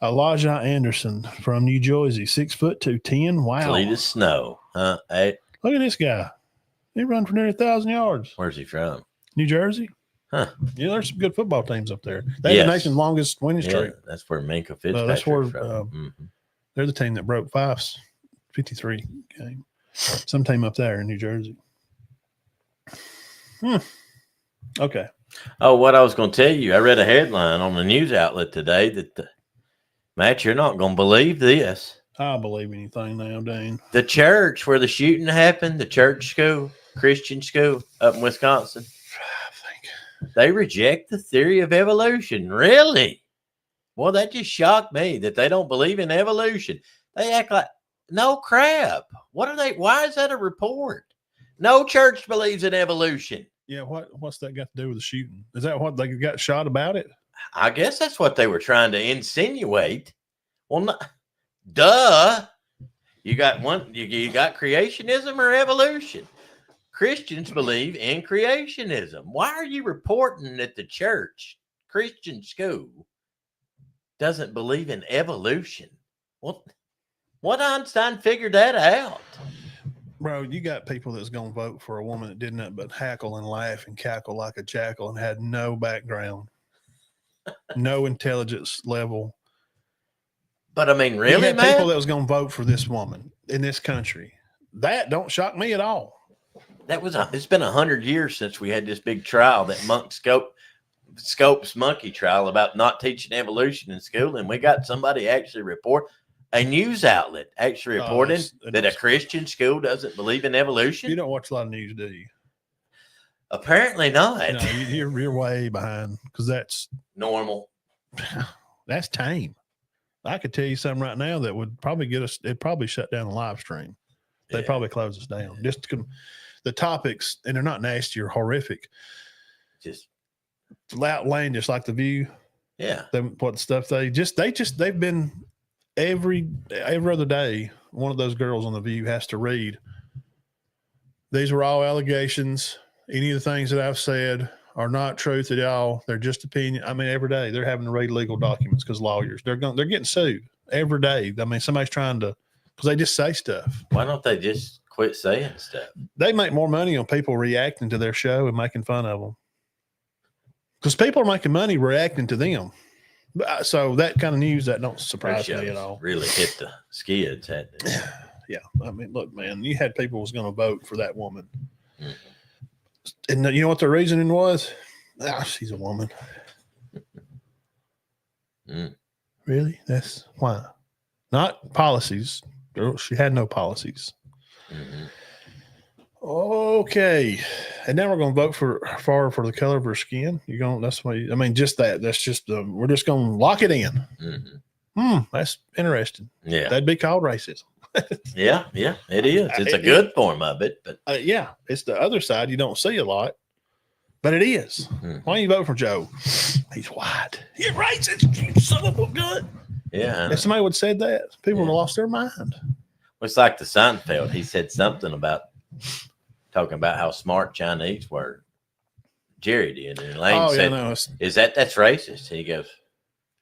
Elijah Anderson from New Jersey, 6 foot 210. Wow. Cletus Snow. Hey, look at this guy. He run for nearly 1,000 yards. Where's he from? New Jersey. Huh. Yeah, there's some good football teams up there. They're the nation's longest winning streak. That's where Minka Fitzpatrick that's where from. They're the team that broke 553 game. Some team up there in New Jersey. Okay. Oh, what I was going to tell you, I read a headline on the news outlet today that, Matt, you're not going to believe this. I believe anything now, Dane. The church where the shooting happened, the church school, Christian school up in Wisconsin, they reject the theory of evolution. Really? Well, that just shocked me that they don't believe in evolution. They act like, no crap. What are they? Why is that a report? No church believes in evolution. Yeah, what's that got to do with the shooting? Is that what they got shot about it? I guess that's what they were trying to insinuate. Well, no, duh. You got one. You got creationism or evolution. Christians believe in creationism. Why are you reporting that the church, Christian school, doesn't believe in evolution? What Einstein figured that out? Bro, you got people that's going to vote for a woman that did nothing but hackle and laugh and cackle like a jackal and had no background, no intelligence level. But I mean, really, you man? People that was going to vote for this woman in this country. That don't shock me at all. It's been 100 years since we had this big trial, that Scopes monkey trial about not teaching evolution in school. And we got somebody actually a news outlet actually reporting that a Christian school doesn't believe in evolution. You don't watch a lot of news, do you? Apparently not. No, you're way behind because that's normal. That's tame. I could tell you something right now that would probably get us. It'd probably shut down the live stream. They'd probably close us down. Just the topics, and they're not nasty or horrific. Just outlandish, like The View. Yeah. What stuff they've been every other day. One of those girls on The View has to read. These were all allegations. Any of the things that I've said are not truth at all. They're just opinion. I mean, every day they're having to read legal documents because lawyers, they're getting sued every day. I mean, somebody's trying to, because they just say stuff. Why don't they just quit saying stuff. They make more money on people reacting to their show and making fun of them. Because people are making money reacting to them. So that kind of news that don't Their surprise me at shows all. really hit the skids, hadn't it? Yeah. I mean, look, man, you had people was going to vote for that woman. Mhm. And you know what the reasoning was? She's a woman. Mm. Really? That's why. Not policies. Girl, she had no policies. Mhm. Okay. And now we're going to vote for the color of her skin. You're going, that's why, I mean, just that. That's just, we're just going to lock it in. Mhm. That's interesting. Yeah. That'd be called racism. Yeah, it is. It's a good form of it, but Yeah. It's the other side you don't see a lot, but it is. Mhm. Why don't you vote for Joe? He's white. You're racist. You son of a gun. yeah. If somebody would have said that, people would Yeah. have lost their mind. It's like the Seinfeld. He said something about talking about how smart Chinese were. Jerry did, and Lane said, no. "Is that's racist?" He goes,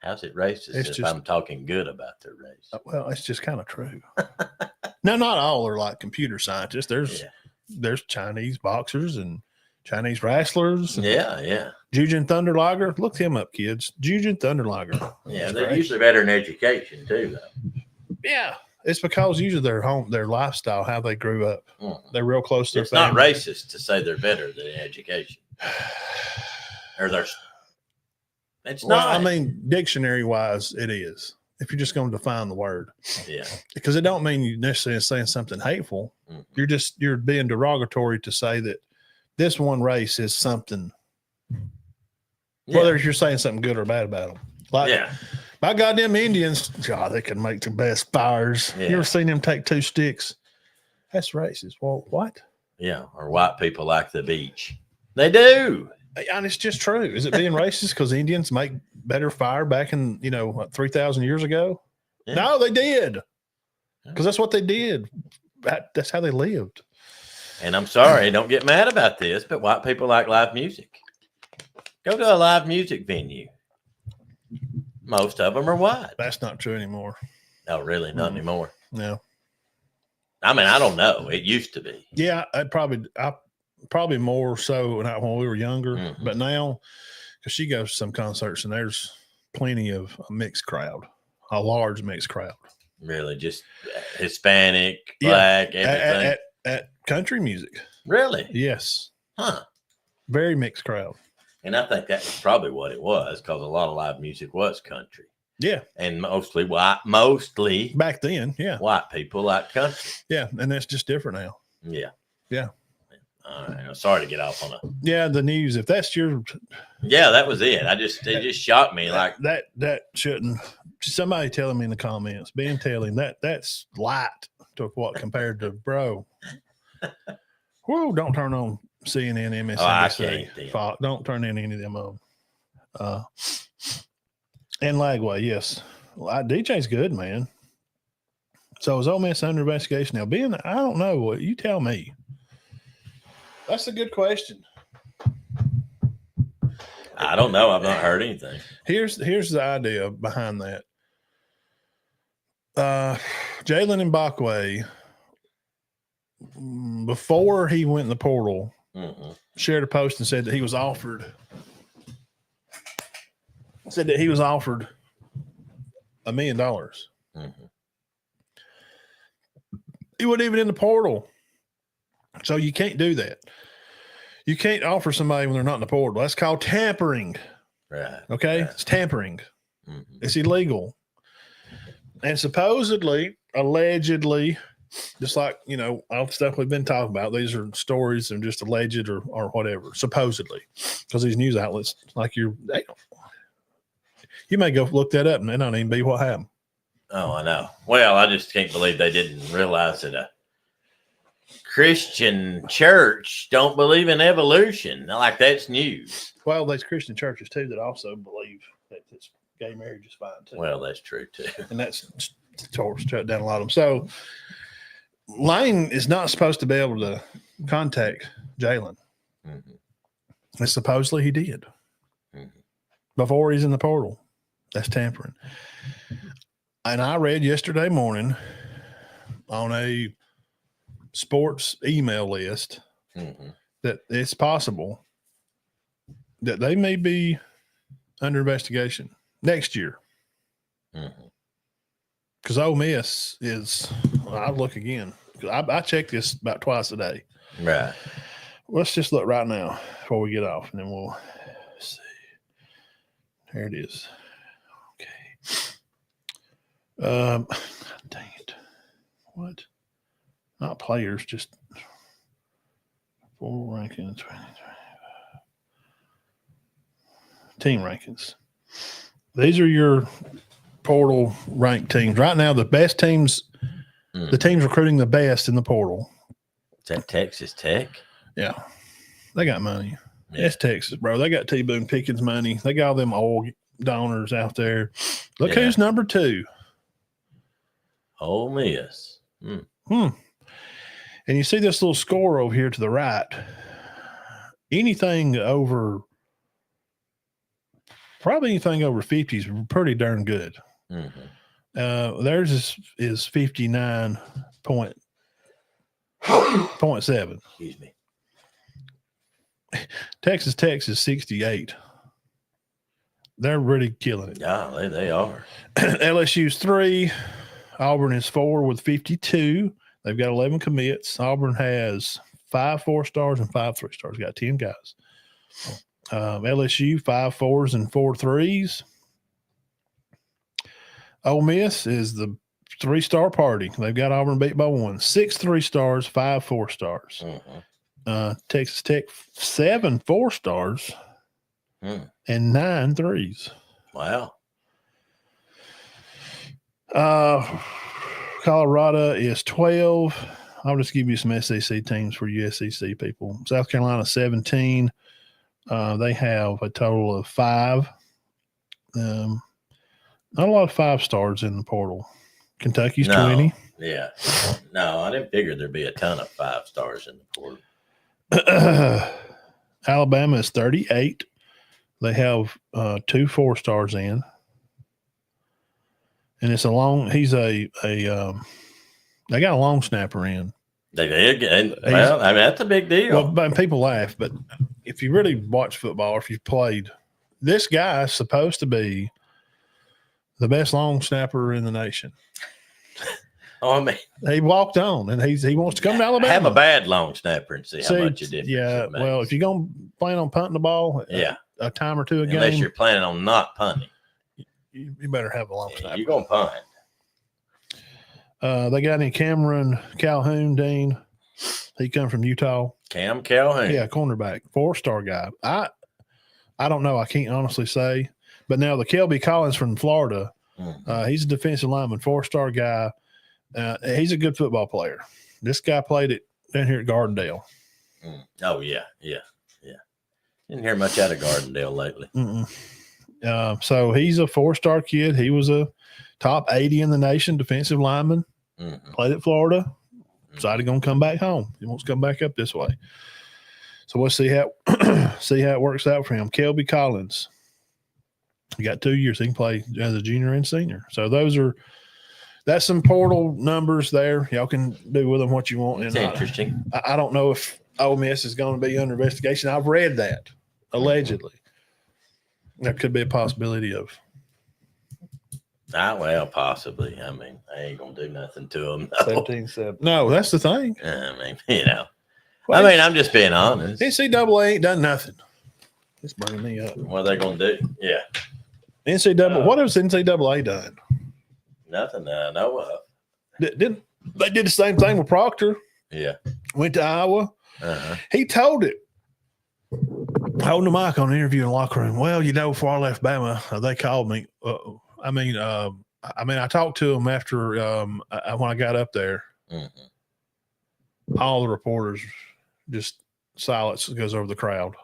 "How's it racist It's if just- I'm talking good about their race?" Well, it's just kind of true. Now, not all are like computer scientists. There's Chinese boxers and Chinese wrestlers. And Yeah. Jujin Thunderlager. Look him up, kids. Jujin Thunderlager. Yeah, That's they're great. usually better in education too, though. Yeah. It's because usually their lifestyle, how they grew up. Mhm. They're real close to their It's not family. racist to say they're better than in education, or they're. It's Well, not. I mean, dictionary wise, it is. If you're just going to define the word, yeah. because it don't mean you necessarily saying something hateful. Mhm. You're being derogatory to say that this one race is something. Whether you're saying something good or bad about them. Like, Yeah. my goddamn Indians, God, they can make the best fires. Yeah. You ever seen them take 2 sticks? That's racist. Well, what? Yeah. Or white people like the beach. They do. And it's just true. Is it being racist because Indians make better fire back in, 3,000 years ago? Yeah. No, they did. Because that's what they did. That's how they lived. And I'm sorry, don't get mad about this, but white people like live music. Go to a live music venue. Most of them are white. That's not true anymore. No, really, not anymore. No. I mean, I don't know. It used to be. Yeah, I probably more so when we were younger, Mhm. but now, because she goes to some concerts and there's plenty of a mixed crowd, a large mixed crowd. Really, just Hispanic, Yeah. black, everything. At country music. Really? Yes. Huh. Very mixed crowd. And I think that's probably what it was, because a lot of live music was country. Yeah. And mostly white Back then. Yeah. people like country. Yeah. And that's just different now. Yeah. Yeah. All right. I'm sorry to get off on a. Yeah. The news, if that's your, Yeah, that was it. It just shocked me. Like, that shouldn't, somebody telling me in the comments, Ben telling that's light to what compared to bro. Whoa, don't turn on CNN, MSNBC, I can't, then. Fox. Don't turn any of them on. And Lagway, yes. DJ's good, man. So is Ole Miss under investigation now? Ben, I don't know. You tell me. That's a good question. I don't know. I've not heard anything. Here's the idea behind that. Jalen Mbakwe, before he went in the portal, Mhm. shared a post and said that he was offered. Said that he was offered $1 million. Mhm. He wasn't even in the portal, so you can't do that. You can't offer somebody when they're not in the portal. That's called tampering. Right. Okay, Yeah. it's tampering. Mhm. It's illegal. And supposedly, allegedly, just like, all the stuff we've been talking about, these are stories and just alleged or whatever, supposedly, because these news outlets, like you may go look that up and it don't even be what happened. Oh, I know. Well, I just can't believe they didn't realize that a Christian church don't believe in evolution. Like, that's news. Well, there's Christian churches too that also believe that this gay marriage is fine too. Well, that's true too. And that's shut down a lot of them. So Lane is not supposed to be able to contact Jalen. Mhm. And supposedly he did Mhm. before he's in the portal. That's tampering. And I read yesterday morning on a sports email list Mm-hmm. that it's possible that they may be under investigation next year. Mm-hmm. Because Ole Miss is, I'll look again. I check this about twice a day. Right. Let's just look right now before we get off, and then we'll see. There it is. Okay. Dang it. What? Not players, just full rankings. Team rankings. These are your portal ranked teams. Right now, the best teams, the teams recruiting the best in the portal. Is that Texas Tech? Yeah. They got money. Yeah. It's Texas, bro. They got T. Boone Pickens money. They got all them old donors out there. Look Yeah. who's number 2. Ole Miss. And you see this little score over here to the right. Anything over, probably anything over 50 is pretty darn good. Mm-hmm. Theirs is 59.7. Excuse me. Texas Tech is 68. They're really killing it. Yeah, they are. LSU's 3. Auburn is 4 with 52. They've got 11 commits. Auburn has 5 4-stars and 5 3-stars. Got 10 guys. LSU 5 4s and 4 3s. Ole Miss is the 3-star party. They've got Auburn beat by 1. 6 3-stars, 5 4-stars. Mm-hmm. Texas Tech 7 4-stars and 9 3s. Wow. Colorado is 12. I'll just give you some SEC teams for you SEC people. South Carolina 17. They have a total of 5. Not a lot of 5-stars in the portal. Kentucky's 20. Yeah. No, I didn't figure there'd be a ton of 5-stars in the portal. Alabama is 38. They have 2 4-stars in. And it's a long, they got a long snapper in. They did. Well, I mean, that's a big deal. Well, but people laugh, but if you really watch football, or if you've played, this guy is supposed to be the best long snapper in the nation. Oh, I mean, he walked on, and he wants to come to Alabama. Have a bad long snapper and see how much you difference. Yeah, it makes. well, if you're going to plan on punting the ball, a time or two a unless game, you're planning on not punting, you better have a long snapper. You're going to punt. They got any Cameron Calhoun, Dean. He come from Utah. Cam Calhoun. Yeah, cornerback, 4-star guy. I don't know. I can't honestly say. But now the Kelby Collins from Florida, he's a defensive lineman, 4-star guy. He's a good football player. This guy played it down here at Gardendale. Oh, yeah. Didn't hear much out of Gardendale lately. So he's a 4-star kid. He was a top 80 in the nation defensive lineman. Played at Florida. Decided going to come back home. He wants to come back up this way. So we'll see how it works out for him. Kelby Collins. He got 2 years. He can play as a junior and senior. So that's some portal numbers there. Y'all can do with them what you want. It's interesting. I don't know if Ole Miss is going to be under investigation. I've read that allegedly. That could be a possibility of. Well, possibly. I mean, I ain't gonna do nothing to them. 17-7. No, that's the thing. I mean, I'm just being honest. NCAA ain't done nothing. It's burning me up. What are they gonna do? Yeah. NCAA. What has NCAA done? Nothing that I know of. They did the same thing with Proctor. Yeah. Went to Iowa. He told it. Holding the mic on an interview in the locker room. Well, before I left Bama, they called me. I talked to him after when I got up there. All the reporters just silence goes over the crowd.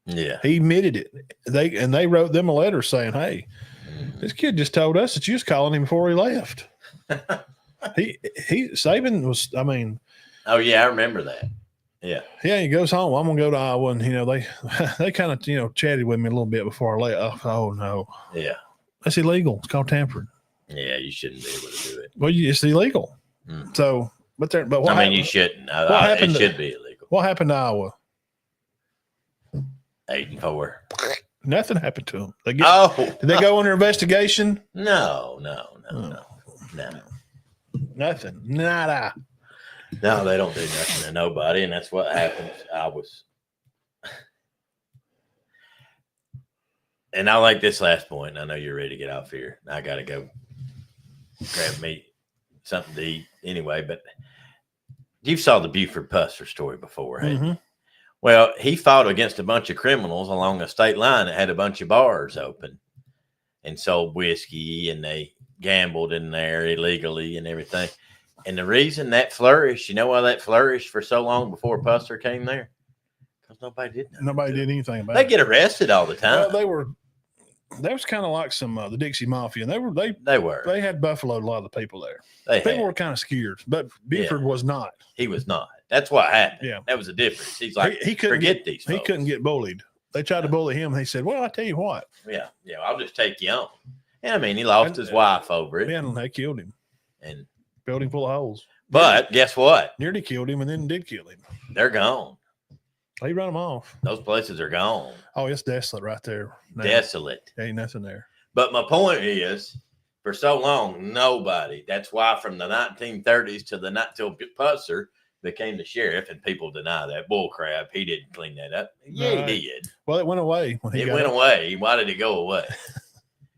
Yeah, he admitted it. They wrote them a letter saying, "Hey, this kid just told us that you was calling him before he left." Saban was. I mean, oh yeah, I remember that. Yeah. He goes home. I'm gonna go to Iowa, and they kind of chatted with me a little bit before I left. Oh no. Yeah. That's illegal. It's called tampering. Yeah, you shouldn't be able to do it. Well, it's illegal. So But what I mean, happened, you shouldn't. happened It to- should be illegal. what happened to Iowa? 8-4. Nothing happened to them. Did they go under investigation? No. Nothing. Nada. No, they don't do nothing to nobody, and that's what happens. And I like this last point. I know you're ready to get off here. I got to go grab me something to eat anyway, but you saw the Buford Pusser story before, hadn't you? Well, he fought against a bunch of criminals along a state line that had a bunch of bars open and sold whiskey, and they gambled in there illegally and everything. And the reason that flourished, you know why that flourished for so long before Pusser came there? Because nobody did nothing. Nobody did anything about They it. get arrested all the time. Well, they was kind of like some the Dixie Mafia, and They had buffaloed a lot of the people there. They People had. were kind of scared, but Buford was not. He was not. That's what happened. Yeah. That was the difference. He's like, he couldn't forget these He folks. couldn't get bullied. They tried to bully him, and he said, "Well, I tell you what." Yeah, I'll just take you on. And I mean, he lost his wife over it. Yeah, and they killed him. And Filled him full of holes. but guess what? Nearly killed him, and then did kill him. They're gone. He ran them off. Those places are gone. Oh, it's desolate right there. Now. Desolate. Ain't nothing there. But my point is, for so long, nobody. That's why from the 1930s till Pusser became the sheriff, and people deny that bull crap. He didn't clean that up. Yeah, Right. he did. Well, it went away when he It got went up. away. Why did it go away?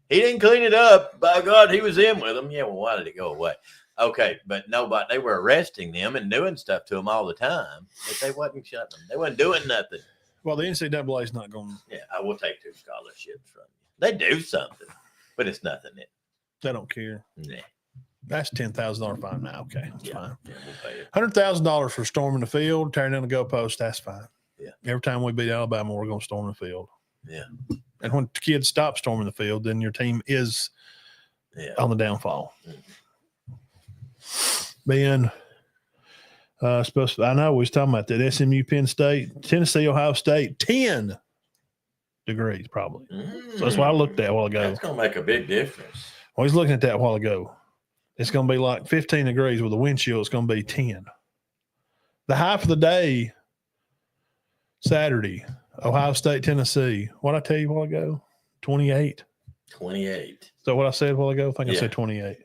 He didn't clean it up. By God, he was in with them. Yeah, well, why did it go away? Okay, but nobody. They were arresting them and doing stuff to them all the time, but they wasn't shutting them. They wasn't doing nothing. Well, the NCAA is not going. Yeah, I will take 2 scholarships from you. They do something, but it's nothing. They don't care. Nah. That's $10,000 fine now. Okay, that's Yeah, fine. yeah, we'll pay it. $100,000 for storming the field, tearing down the goalpost. That's fine. Yeah. Every time we beat Alabama, we're going to storm the field. Yeah. And when kids stop storming the field, then your team is Yeah. on the downfall. Mhm. Ben, I know we was talking about that. SMU, Penn State, Tennessee, Ohio State, 10 degrees probably. So that's what I looked at a while ago. That's gonna make a big difference. I was looking at that a while ago. It's going to be like 15 degrees with a wind chill. It's going to be 10. The high for the day, Saturday, Ohio State, Tennessee. What I tell you a while ago? 28. 28. So what I said a while ago? I think I Yeah. said 28.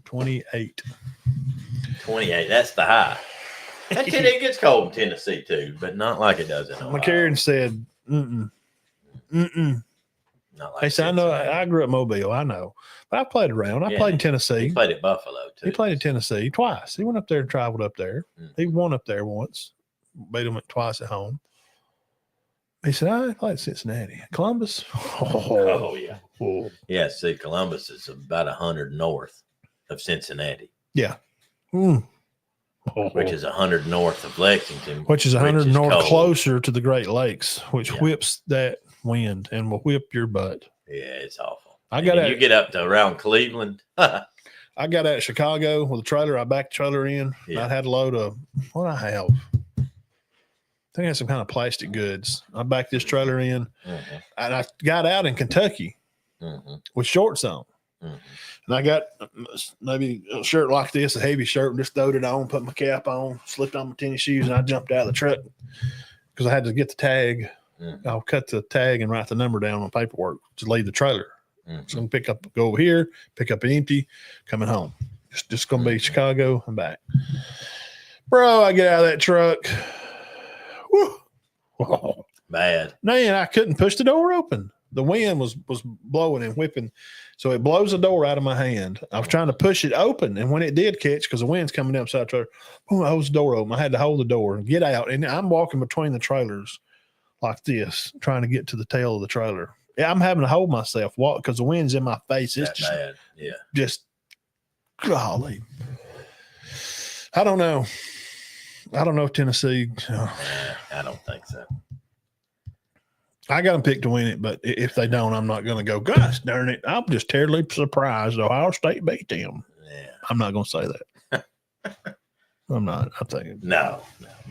28. 28. That's the high. It gets cold in Tennessee too, but not like it does in Ohio. McCarron said, mm-mm. Not like He said, I know, Cincinnati. I grew up Mobile. I know. But I played around. I Yeah. played in He Tennessee. played at Buffalo too. He played in Tennessee twice. He went up there and traveled up there. Mm. He won up there once. Beat him twice at home. He said, I played at Cincinnati. Columbus? Oh yeah. Oh. Yeah, see, Columbus is about 100 north of Cincinnati, Mm. which is 100 north of Lexington. Which is 100 is north cold. closer to the Great Lakes, which Yeah. whips that wind and will whip your butt. Yeah, it's awful. I And got then out, you get up to around Cleveland. I got out of Chicago with a trailer. I backed the trailer in. Yeah. I had a load of what I have. I think I had some kind of plastic goods. I backed this trailer in, Mhm, and I got out in Kentucky mhm, with shorts on. mhm. And I got maybe a shirt like this, a heavy shirt, and just throwed it on, put my cap on, slipped on my tennis shoes, and I jumped out of the truck because I had to get the tag. Mhm. I'll cut the tag and write the number down on paperwork to leave the trailer. Mhm. So I'm pick up, go over here, pick up an empty, coming home. Just gonna be Chicago and back. Bro, I get out of that truck. Woo. Whoa. Bad. Man, I couldn't push the door open. The wind was blowing and whipping. So it blows the door out of my hand. I was trying to push it open. And when it did catch, because the wind's coming down beside the trailer, boom, I hold the door open. I had to hold the door and get out. And I'm walking between the trailers like this, trying to get to the tail of the trailer. Yeah, I'm having to hold myself walk because the wind's in my face. It's That bad. Yeah. just golly. I don't know. I don't know if Tennessee. I don't think so. I got them picked to win it, but if they don't, I'm not going to go, gosh darn it. I'm just terribly surprised Ohio State beat them. Yeah. I'm not going to say that. I'm not. I'm thinking. No,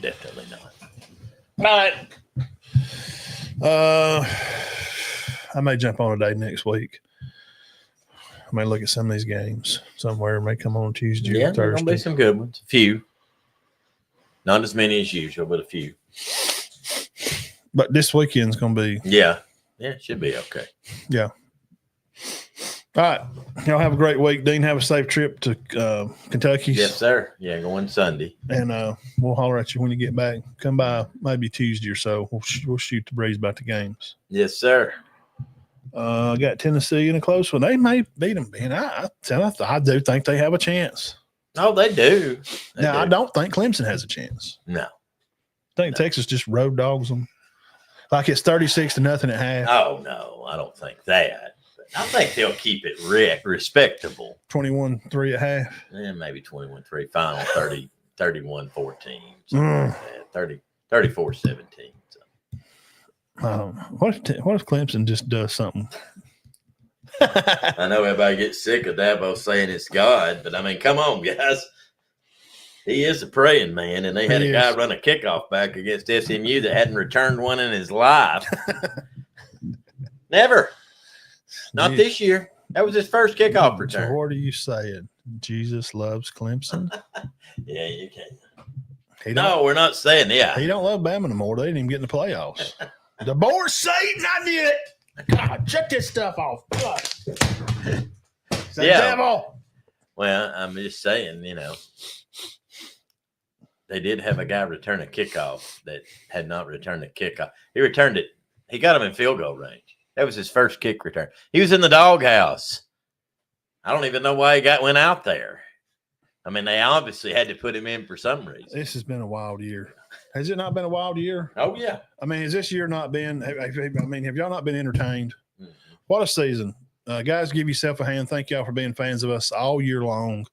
definitely not. But I may jump on a day next week. I may look at some of these games somewhere. May come on Tuesday Yeah, or there's gonna be Thursday. some good ones. A few, not as many as usual, but a few. But this weekend's going to be. Yeah, it should be okay. Yeah. All right. Y'all have a great week. Dean, have a safe trip to Kentucky. Yes, sir. Yeah, going Sunday. And we'll holler at you when you get back. Come by maybe Tuesday or so. We'll shoot the breeze about the games. Yes, sir. I got Tennessee in a close one. They may beat them, man. I do think they have a chance. Oh, they do. I don't think Clemson has a chance. No. I think Texas just road dogs them. Like it's 36-0 at half. Oh, no, I don't think that. I think they'll keep it respectable. 21-3 at half. Maybe 21-3, final 31-14. Mm. Like that. 34-17. So. What if Clemson just does something? I know everybody gets sick of Dabo saying it's God, but I mean, come on, guys. He is a praying man, and they had a guy run a kickoff back against SMU that hadn't returned one in his life. Never. Not this year. That was his first kickoff return. So what are you saying? Jesus loves Clemson? Yeah, you can. No, we're not saying He don't love Bama no more. They didn't even get in the playoffs. The board's Satan. I did it. God, check this stuff off. God. It's the devil. Well, I'm just saying, they did have a guy return a kickoff that had not returned a kickoff. He returned it. He got him in field goal range. That was his first kick return. He was in the doghouse. I don't even know why he went out there. I mean, they obviously had to put him in for some reason. This has been a wild year. Has it not been a wild year? Oh, yeah. I mean, has this year not been? Have y'all not been entertained? Mm-hmm. What a season. Guys, give yourself a hand. Thank y'all for being fans of us all year long.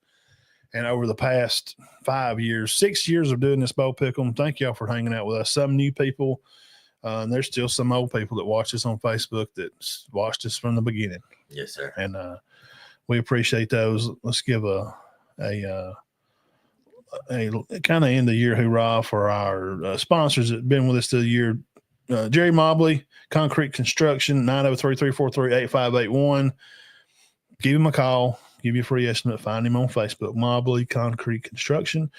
And over the past 6 years of doing this Bo Pick'em, thank y'all for hanging out with us. Some new people. And there's still some old people that watch us on Facebook that watched us from the beginning. Yes, sir. And we appreciate those. Let's give a kind of end of year hoorah for our sponsors that have been with us through the year. Jerry Mobley, Concrete Construction, 903-343-8581. Give him a call. Give you a free estimate. Find him on Facebook, Mobley Concrete Construction.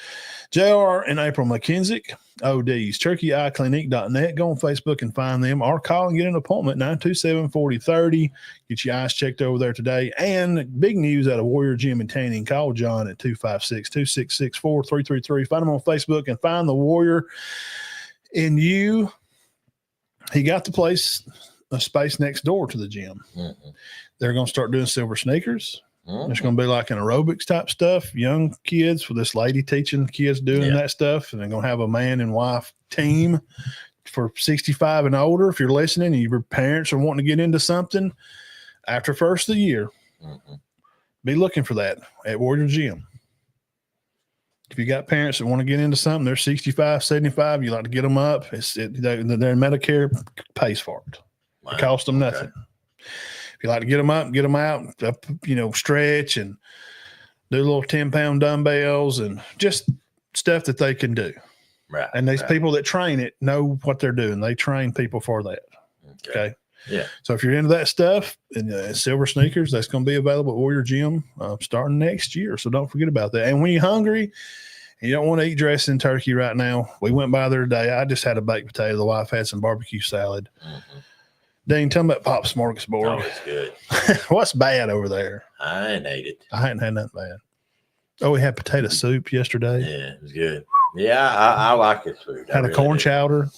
JR and April McKenzie, ODs, turkeyeyeclinic.net. Go on Facebook and find them, or call and get an appointment, 927-4030. Get your eyes checked over there today. And big news out of Warrior Gym and Tanning. Call John at 256-266-4333. Find him on Facebook and find the Warrior in you. He got the place, a space next door to the gym. Mm-hmm. They're going to start doing silver sneakers. Mm-hmm. It's going to be like an aerobics type stuff, young kids with this lady teaching kids doing that stuff. And they're going to have a man and wife team for 65 and older. If you're listening and your parents are wanting to get into something after first of the year, be looking for that at Warrior Gym. If you got parents that want to get into something, they're 65, 75, you like to get them up. Their Medicare pays for it. Wow. It costs them nothing. Okay. If you like to get them up, get them out, stretch and do little 10-pound dumbbells and just stuff that they can do. Right. And these people that train it know what they're doing. They train people for that. Okay. Yeah. So if you're into that stuff and silver sneakers, that's going to be available at Warrior Gym starting next year. So don't forget about that. And when you're hungry and you don't want to eat dressing and turkey right now, we went by there today. I just had a baked potato. The wife had some barbecue salad. Mm-hmm. Dean, tell me about Pop's Smorgasbord. Oh, it's good. What's bad over there? I ain't ate it. I hadn't had nothing bad. Oh, we had potato soup yesterday. Yeah, it was good. Yeah, I like this food. Had a corn chowder.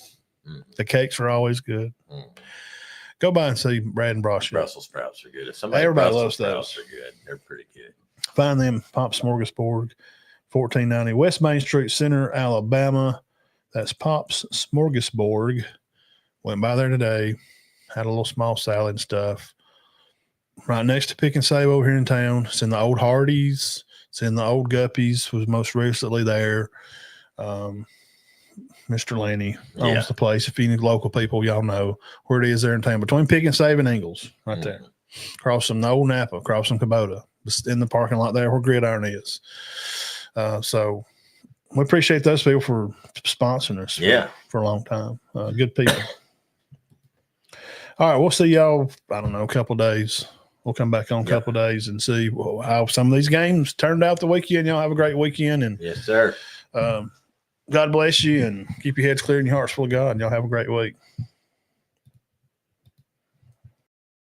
Mm. The cakes are always good. Mm. Go by and see Brad and Brosh. Brussels sprouts are good. Everybody loves those. Are good. They're pretty good. Find them, Pop's Smorgasbord, 1490 West Main Street Center, Alabama. That's Pop's Smorgasbord. Went by there today. Had a little small salad and stuff. Right next to Pick and Save over here in town. It's in the old Hardee's. It's in the old Guppies. Was most recently there. Mr. Lanny owns the place. If you need local people, y'all know where it is there in town. Between Pick and Save and Ingles, right there. Across from the old Napa, across from Kubota. Just in the parking lot there where Gridiron is. So we appreciate those people for sponsoring us for a long time. Good people. All right, we'll see y'all, I don't know, a couple of days. We'll come back on a Yep. couple of days and see how some of these games turned out the weekend. Y'all have a great weekend, and Yes, sir. God bless you, and keep your heads clear and your hearts full of God. And y'all have a great week.